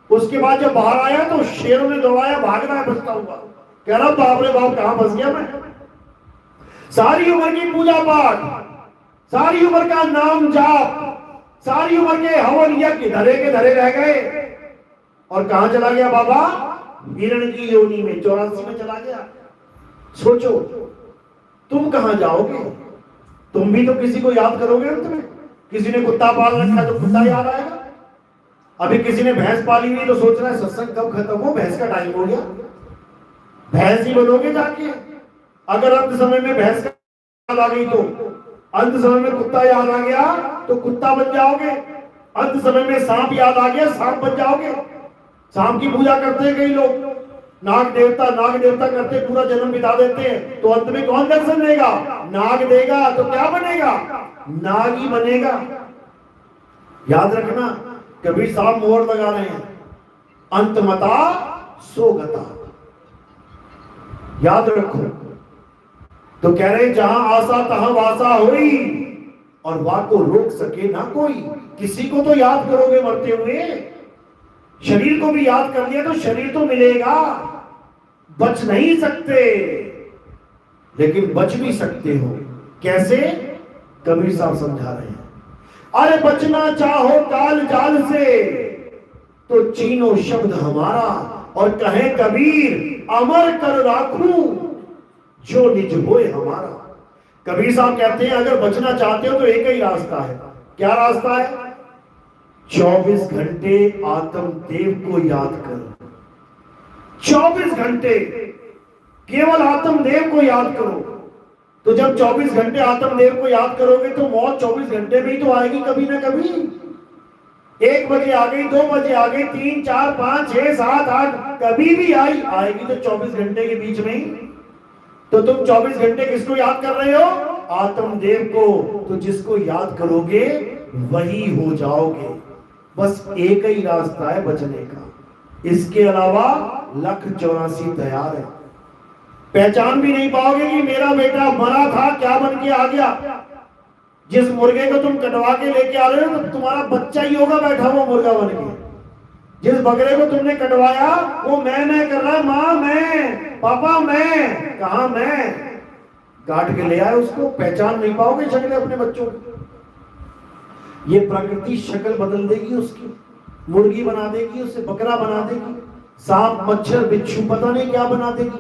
उसके बाद जब बाहर आया तो शेरों ने दौड़ाया, भाग रहा है बचता हुआ, कह रहा बाप रे बाप कहां फंस गया मैं। सारी उम्र की पूजा पाठ, सारी उम्र का नाम जाप, सारी उम्र के हवन यज्ञ धरे के धरे रह गए, और कहां चला गया बाबा, हिरण की योनि में, 84 में चला गया। सोचो तुम कहां जाओगे, तुम भी तो किसी को याद करोगे अंत में। किसी ने कुत्ता पाल रखा तो कुत्ता याद आएगा, अभी किसी ने भैंस पाली हुई तो सोच रहा है सत्संग कब खत्म हो, भैंस का टाइम हो गया, भैंस ही बनोगे जाके। अगर अंत समय में भैंस का याद आ गई तो, अंत समय में कुत्ता याद आ गया तो कुत्ता बन जाओगे, अंत समय में सांप याद आ गया सांप बन जाओगे। सांप की पूजा करते हैं कई लोग, नाग देवता करते पूरा जन्म बिता देते हैं, तो अंत में कौन दर्शन देगा, नाग देगा, तो क्या बनेगा, नाग ही बनेगा। याद रखना, कबीर साहब मोहर लगा रहे हैं, अंतमता सोगता, याद रखो। तो कह रहे जहां आशा तहां वासा होई, और वाह को रोक सके ना कोई। किसी को तो याद करोगे मरते हुए, शरीर को भी याद कर लिया तो शरीर तो मिलेगा, बच नहीं सकते, लेकिन बच भी सकते हो। कैसे, कबीर साहब समझा रहे हैं, अरे बचना चाहो काल जाल से तो चीनो शब्द हमारा, और कहे कबीर अमर कर राखूं जो निज होए हमारा। कबीर साहब कहते हैं अगर बचना चाहते हो तो एक ही रास्ता है। क्या रास्ता है, 24 घंटे आत्म देव को याद करो, 24 घंटे केवल आत्म देव को याद करो। तो जब 24 घंटे आत्म देव को याद करोगे तो मौत 24 घंटे में ही तो आएगी कभी ना कभी। 1 बजे आ गई, 2 बजे आ गई, 3, 4, 5, 6, 7, 8 कभी भी आएगी तो 24 घंटे के बीच में ही। तो तुम 24 घंटे किसको याद कर रहे हो, आत्मदेव को। तो जिसको याद करोगे वही हो जाओगे। बस एक ही रास्ता है बचने का, इसके अलावा 1,84 तैयार है। पहचान भी नहीं पाओगे कि मेरा बेटा मरा था क्या बन के आ गया। जिस मुर्गे को तुम कटवा के लेके आ रहे हो तो तुम्हारा बच्चा ही होगा बैठा हुआ मुर्गा बन के। जिस बकरे को तुमने कटवाया वो मैं कर रहा है, माँ मैं, पापा मैं, कहा मैं, काट के ले आए उसको। पहचान नहीं पाओगे शक्ल अपने बच्चों की। ये प्रकृति शक्ल बदल देगी उसकी, मुर्गी बना देगी उसे, बकरा बना देगी, सांप मच्छर बिच्छू पता नहीं क्या बना देगी।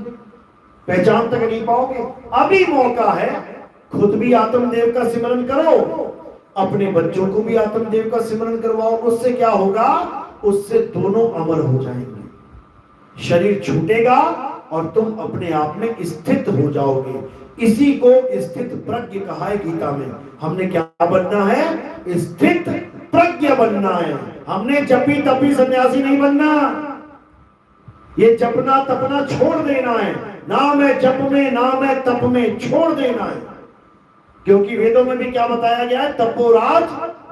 पहचान तक नहीं पाओगे। अभी मौका है, खुद भी आत्मदेव का सिमरन करो, अपने बच्चों को भी आत्मदेव का सिमरन करवाओ। उससे क्या होगा? उससे दोनों अमर हो जाएंगे, शरीर छूटेगा और तुम अपने आप में स्थित हो जाओगे। इसी को स्थित प्रज्ञ कहा है गीता में। हमने क्या बनना है? स्थित प्रज्ञ बनना है। हमने जपी तपी सन्यासी नहीं बनना। ये जपना तपना छोड़ देना है, ना मैं जप में ना मैं तप में, छोड़ देना है। क्योंकि वेदों में भी क्या बताया गया है? तपोराज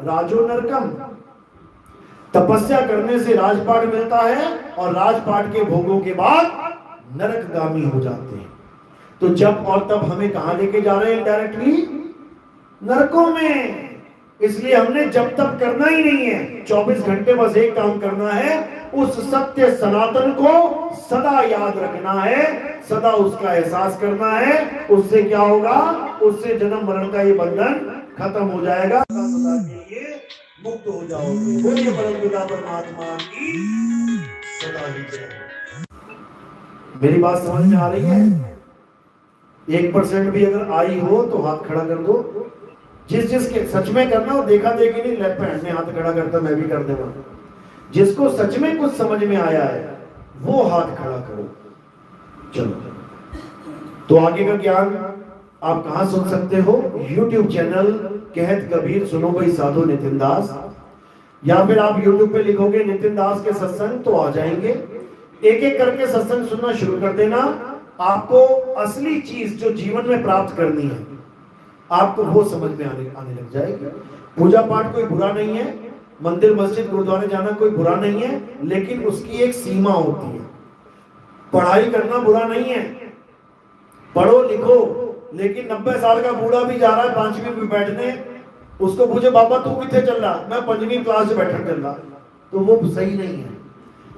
राजो नरकम। तपस्या करने से राजपाट मिलता है और राजपाट के भोगों के बाद नरकगामी हो जाते हैं। तो जप और तप हमें कहां लेके जा रहे हैं? डायरेक्टली नरकों में। इसलिए हमने जब तब करना ही नहीं है, 24 घंटे बस एक काम करना है, उस सत्य सनातन को सदा याद रखना है, सदा उसका एहसास करना है। उससे क्या होगा? उससे जन्म मरण का ये बंधन खत्म हो जाएगा, सदा के लिए मुक्त हो जाओगे। बोलिए परमपिता परमात्मा की सदा ही जय। मेरी बात समझ में आ रही है? 1% भी अगर आई हो तो हाथ खड़ा कर दो। जिसके सच में करना हो, देखा देखी नहीं, लेफ्ट हैंड में हाथ खड़ा करता, मैं भी कर देगा। जिसको सच में कुछ समझ में आया है वो हाथ खड़ा करो। चलो, तो आगे का ज्ञान आप कहां सुन सकते हो? YouTube चैनल कहत कबीर सुनो भाई साधु नितिन दास, या फिर आप YouTube पे लिखोगे नितिन दास के सत्संग तो आ जाएंगे। एक एक करके सत्संग सुनना शुरू कर देना। आपको असली चीज जो जीवन में प्राप्त करनी है, आपको वो समझ में आने लग जाएगी। पूजा पाठ कोई बुरा नहीं है, मंदिर मस्जिद गुरुद्वारे जाना कोई बुरा नहीं है, लेकिन उसकी एक सीमा होती है। पढ़ाई करना बुरा नहीं है, पढ़ो लिखो, लेकिन 90 साल का बूढ़ा भी जा रहा है 5वीं में बैठने, उसको पूछे बाबा तू कितने चल रहा? मैं 5वीं क्लास से बैठने चल रहा, तो वो सही नहीं है।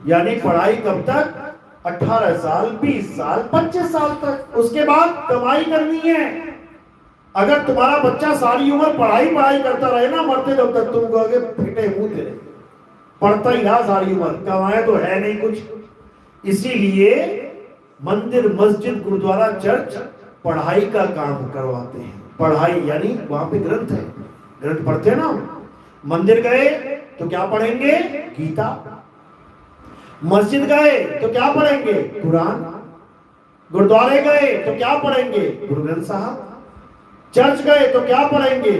यानी पढ़ाई कब तक? 18 साल, 20 साल, 25 साल तक। उसके बाद कमाई करनी है। अगर तुम्हारा बच्चा सारी उम्र पढ़ाई करता रहे ना, मरते दम तक तुम कहोगे फिटे मुंह तेरे, पढ़ता ही रहा सारी उम्र, कमाए तो है नहीं कुछ। इसीलिए मंदिर मस्जिद गुरुद्वारा चर्च पढ़ाई का काम करवाते हैं। पढ़ाई यानी वहां पे ग्रंथ है, ग्रंथ पढ़ते हैं ना। मंदिर गए तो क्या पढ़ेंगे? गीता। मस्जिद गए तो क्या पढ़ेंगे? कुरान। गुरुद्वारे गए तो क्या पढ़ेंगे? गुरु ग्रंथ साहब। चर्च गए तो क्या पढ़ेंगे?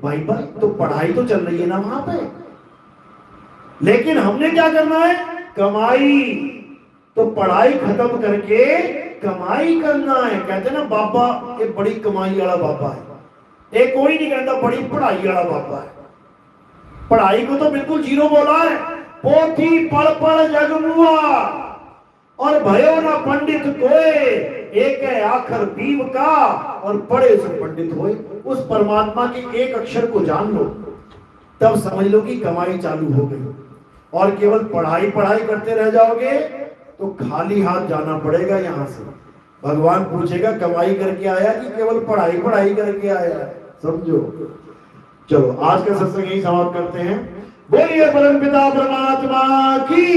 बाइबल। तो पढ़ाई तो चल रही है ना वहां पे। लेकिन हमने क्या करना है? कमाई। तो पढ़ाई खत्म करके कमाई करना है। कहते हैं ना बाबा ये बड़ी कमाई वाला बाबा है, ये कोई नहीं कहता बड़ी पढ़ाई वाला बाबा है। पढ़ाई को तो बिल्कुल जीरो बोला है। पोथी पढ़ पढ़ जगमुआ और भयो ना पंडित कोई, एक है आखर बीव का और पढ़े सो पंडित होए। उस परमात्मा के एक अक्षर को जान लो, तब समझ लो कि कमाई चालू हो गई। और केवल पढ़ाई करते रह जाओगे तो खाली हाथ जाना पड़ेगा यहां से। भगवान पूछेगा कमाई करके आया कि केवल पढ़ाई करके आया? समझो। चलो आज का सत्संग यही समाप्त करते हैं। बोलिए परमपिता परमात्मा की,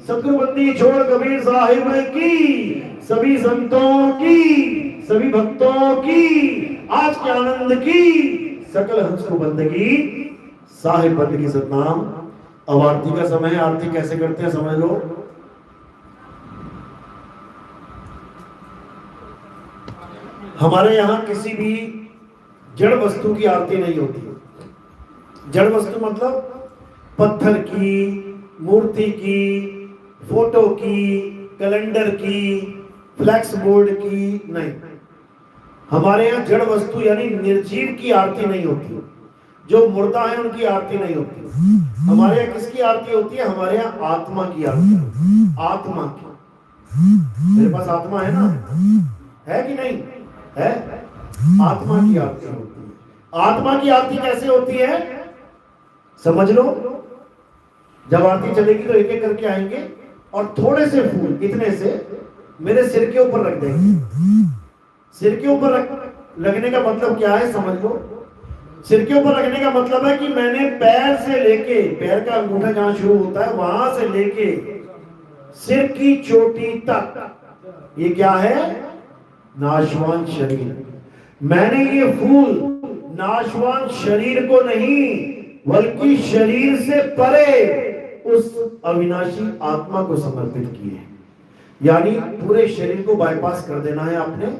सतगुरुबंदी छोड़ कबीर साहिब की, सभी संतों की, सभी भक्तों की, आज के आनंद की, सकल हंस को बंदगी, साहिब बंदगी सतनाम। अब आरती का समय है। आरती कैसे करते हैं समझ लो। हमारे यहाँ किसी भी जड़ वस्तु की आरती नहीं होती। जड़ वस्तु मतलब पत्थर की, मूर्ति की, फोटो की, कैलेंडर की, फ्लैक्स बोर्ड की नहीं। हमारे यहाँ जड़ वस्तु यानी निर्जीव की आरती नहीं होती। जो मुर्दा है उनकी आरती नहीं होती। हमारे यहाँ किसकी आरती होती है? हमारे यहाँ आत्मा की आरती। आत्मा की। मेरे पास आत्मा है ना, है कि नहीं है? आत्मा की आरती होती है। आत्मा की आरती कैसे होती है समझ लो। जब आरती चलेगी तो एक एक करके आएंगे और थोड़े से फूल इतने से मेरे सिर के ऊपर रख देंगे। सिर के ऊपर लगने का मतलब क्या है समझ लो। सिर के ऊपर रखने का मतलब है कि मैंने पैर से लेके, पैर का अंगूठा जहां शुरू होता है वहां से लेके सिर की चोटी तक, ये क्या है? नाशवान शरीर। मैंने ये फूल नाशवान शरीर को नहीं बल्कि शरीर से परे उस अविनाशी आत्मा को समर्पित किए। यानी पूरे शरीर को बाईपास कर देना है आपने,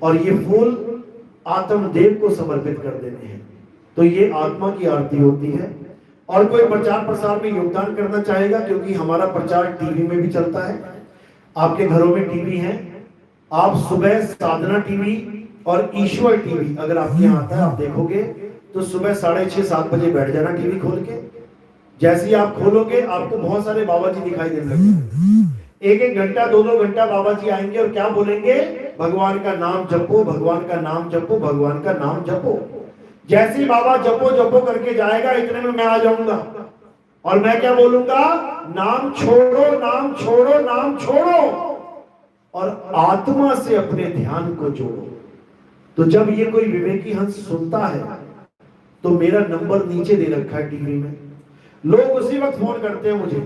और ये फूल आत्मदेव को समर्पित कर देने हैं। तो ये आत्मा की आरती होती है। और कोई प्रचार प्रसार में योगदान करना चाहेगा, क्योंकि हमारा प्रचार टीवी में भी चलता है, आपके घरों में टीवी है, आप सुबह साधना टीवी और ईश्वर टीवी अगर आपके यहाँ आता है, आप देखोगे तो सुबह 6:30-7 बजे बैठ जाना टीवी खोल के। जैसे ही आप खोलोगे आपको बहुत सारे बाबा जी दिखाई देने लगेंगे। 1-1 घंटा 2-2 घंटा बाबा जी आएंगे और क्या बोलेंगे? भगवान का नाम जपो, भगवान का नाम जपो, भगवान का नाम जपो। जैसे ही बाबा जपो जपो करके जाएगा, इतने में मैं आ जाऊंगा और मैं क्या बोलूंगा? नाम छोड़ो, नाम छोड़ो, नाम छोड़ो और आत्मा से अपने ध्यान को जोड़ो। तो जब ये कोई विवेकी हंस सुनता है तो मेरा नंबर नीचे दे रखा है टीवी में। लोग उसी वक्त फोन करते हैं मुझे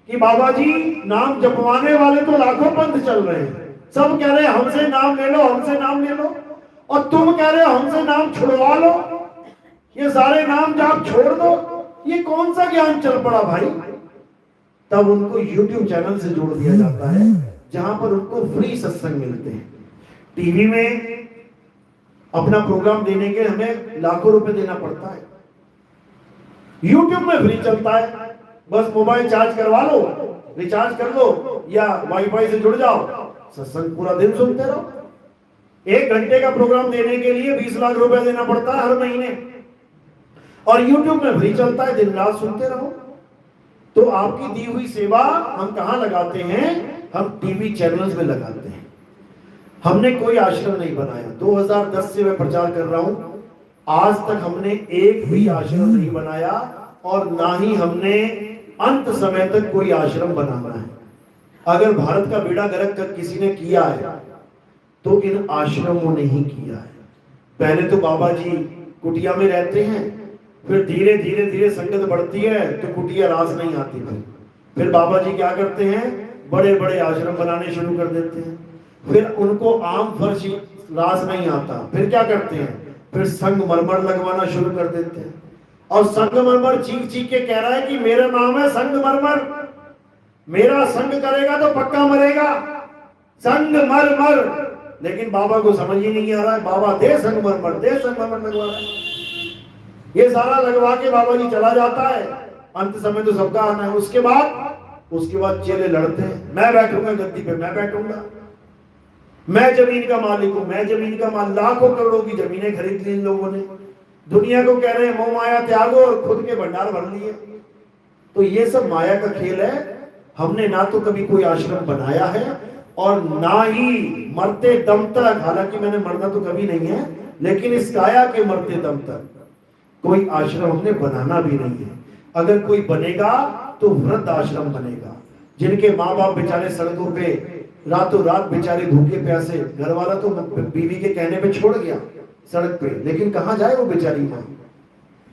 कि बाबा जी नाम जपवाने वाले तो लाखों पंथ चल रहे हैं, सब कह रहे हैं हमसे नाम ले लो, हमसे नाम ले लो, और तुम कह रहे हो हमसे नाम छुड़वा लो, ये सारे नाम जाप छोड़ दो। ये कौन सा ज्ञान चल पड़ा भाई? तब उनको YouTube चैनल से जोड़ दिया जाता है जहां पर उनको फ्री सत्संग मिलते हैं। टीवी में अपना प्रोग्राम देने के हमें लाखों रुपए देना पड़ता है, YouTube में फ्री चलता है। बस मोबाइल चार्ज करवा लो, रिचार्ज कर लो या वाईफाई से जुड़ जाओ, सत्संग पूरा दिन सुनते रहो। 1 घंटे का प्रोग्राम देने के लिए 20 लाख रुपए देना पड़ता है हर महीने, और YouTube में फ्री चलता है, दिन रात सुनते रहो। तो आपकी दी हुई सेवा हम कहां लगाते हैं? हम टीवी चैनल्स में लगाते हैं। हमने कोई आश्रम नहीं बनाया। 2010 से मैं प्रचार कर रहा हूं, आज तक हमने एक भी आश्रम नहीं बनाया और ना ही हमने अंत समय तक कोई आश्रम बनाना है। अगर भारत का बेड़ा गर्क कर किसी ने किया है तो इन आश्रमों ने ही किया है। पहले तो बाबा जी कुटिया में रहते हैं, फिर धीरे धीरे धीरे संगत बढ़ती है तो कुटिया रास नहीं आती। फिर बाबा जी क्या करते हैं? बड़े बड़े आश्रम बनाने शुरू कर देते हैं। फिर उनको आम फर्श रास नहीं आता, फिर क्या करते हैं? फिर संगमरमर लगवाना शुरू कर देते हैं। और संगमरमर चीख चीख के कह रहा है कि मेरा नाम है संगमरमर, मेरा संग करेगा तो पक्का मरेगा, संगमरमर। लेकिन बाबा को समझ ही नहीं आ रहा है, बाबा दे संगमरमर, दे संगमरमर लगवा रहा है। ये सारा लगवा के बाबा जी चला जाता है। अंत समय तो सबका आना है। उसके बाद चेले लड़ते हैं, मैं बैठूंगा गद्दी पे, मैं बैठूंगा, मैं जमीन का मालिक हूं, मैं जमीन का मालिक। लाखों करोड़ों की जमीनें खरीद ली इन लोगों ने। दुनिया को कह रहे हैं मोह माया त्यागो और खुद के भंडार भर लिए। तो ये सब माया का खेल है। हमने ना तो कभी कोई आश्रम बनाया है और ना ही मरते दम तक, हालांकि मैंने मरना तो कभी नहीं है, लेकिन इस काया के मरते दम तक कोई आश्रम हमने बनाना भी नहीं है। अगर कोई बनेगा तो वृद्ध आश्रम बनेगा, जिनके माँ बाप बेचारे सड़कों पे रातों रात बेचारे भूखे प्यासे, घर वाला तो बीवी के कहने पे छोड़ गया सड़क पे, लेकिन कहां जाए वो बेचारी माँ?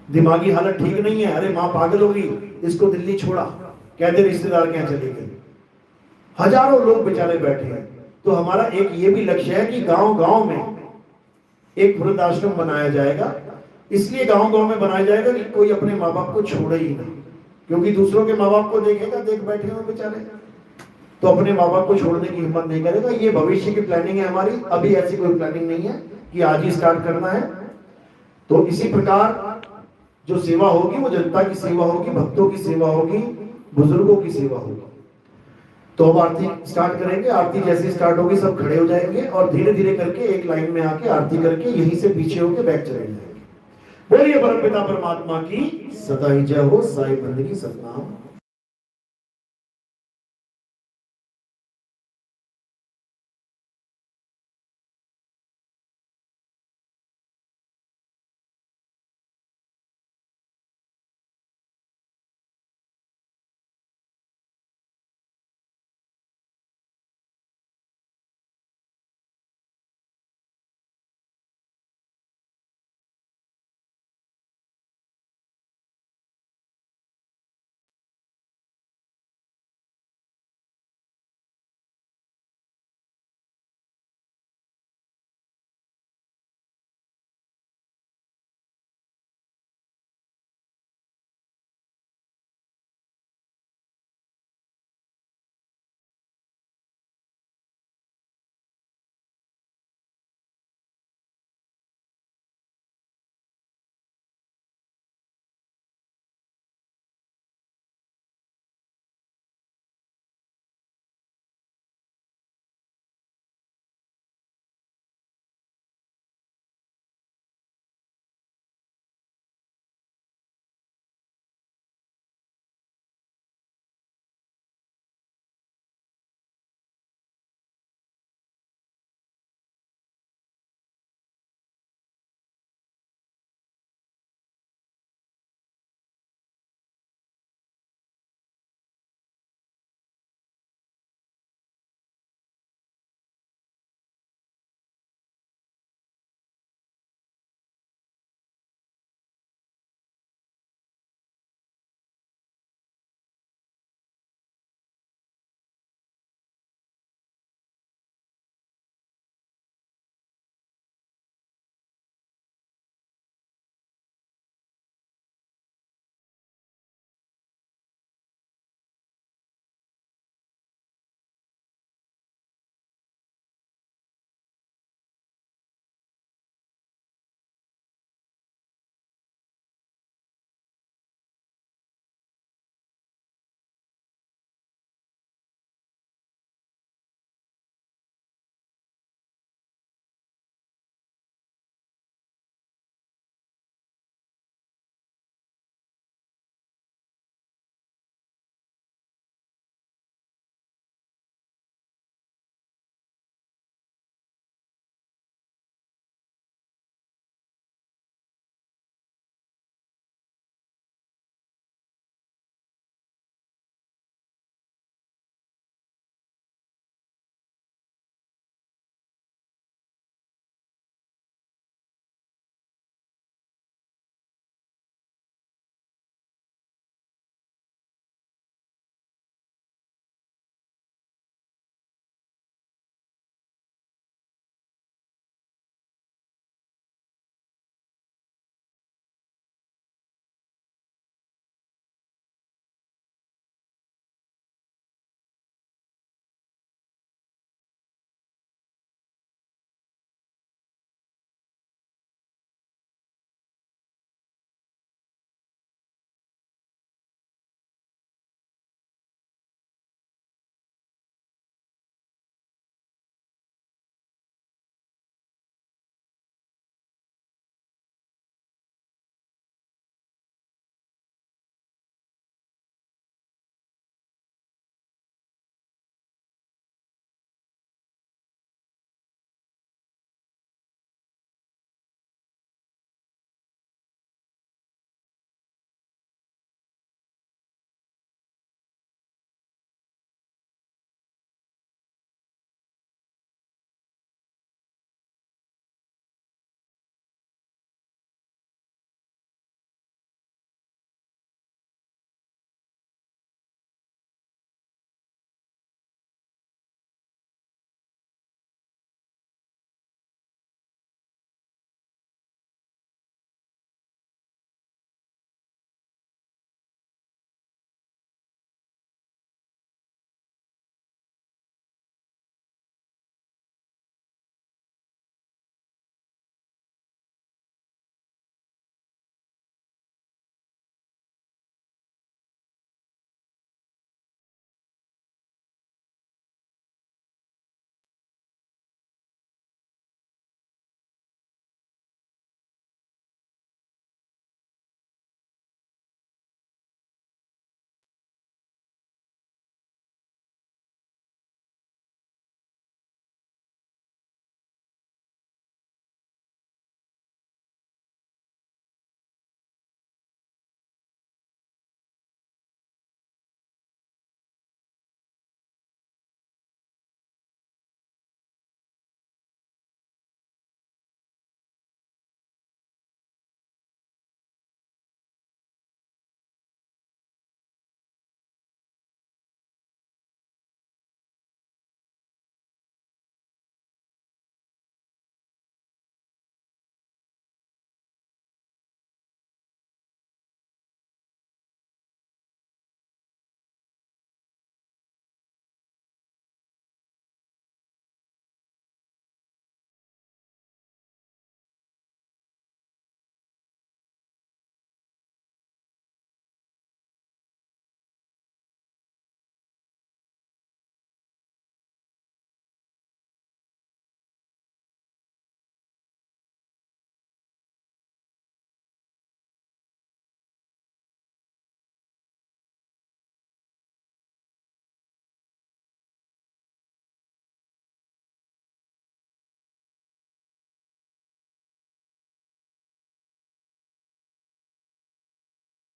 दिमागी हालत ठीक नहीं है, अरे माँ पागल होगी, इसको दिल्ली छोड़ा, कहते रिश्तेदार के यहाँ चले गए। हजारों लोग बेचारे बैठे हैं। तो हमारा एक ये भी लक्ष्य है कि गांव गांव में एक वृद्धाश्रम बनाया जाएगा। इसलिए गांव गांव में बनाया जाएगा कि कोई अपने माँ बाप को छोड़े ही नहीं, क्योंकि दूसरों के माँ बाप को देखेगा, देख बैठे हो बेचारे, तो अपने माँ बाप को छोड़ने की हिम्मत नहीं करेगा। ये भविष्य की प्लानिंग है हमारी, अभी ऐसी कोई प्लानिंग नहीं है कि आज ही स्टार्ट करना है। तो इसी प्रकार जो सेवा होगी वो जनता की सेवा होगी, भक्तों की सेवा होगी, बुजुर्गों की सेवा होगी। तो अब आरती स्टार्ट करेंगे। आरती जैसे स्टार्ट होगी सब खड़े हो जाएंगे और धीरे धीरे करके एक लाइन में आके आरती करके यहीं से पीछे होके बैक चले जाएंगे। बोलिए परमपिता परमात्मा की सदा ही जय हो। साईं बंदगी सतनाम।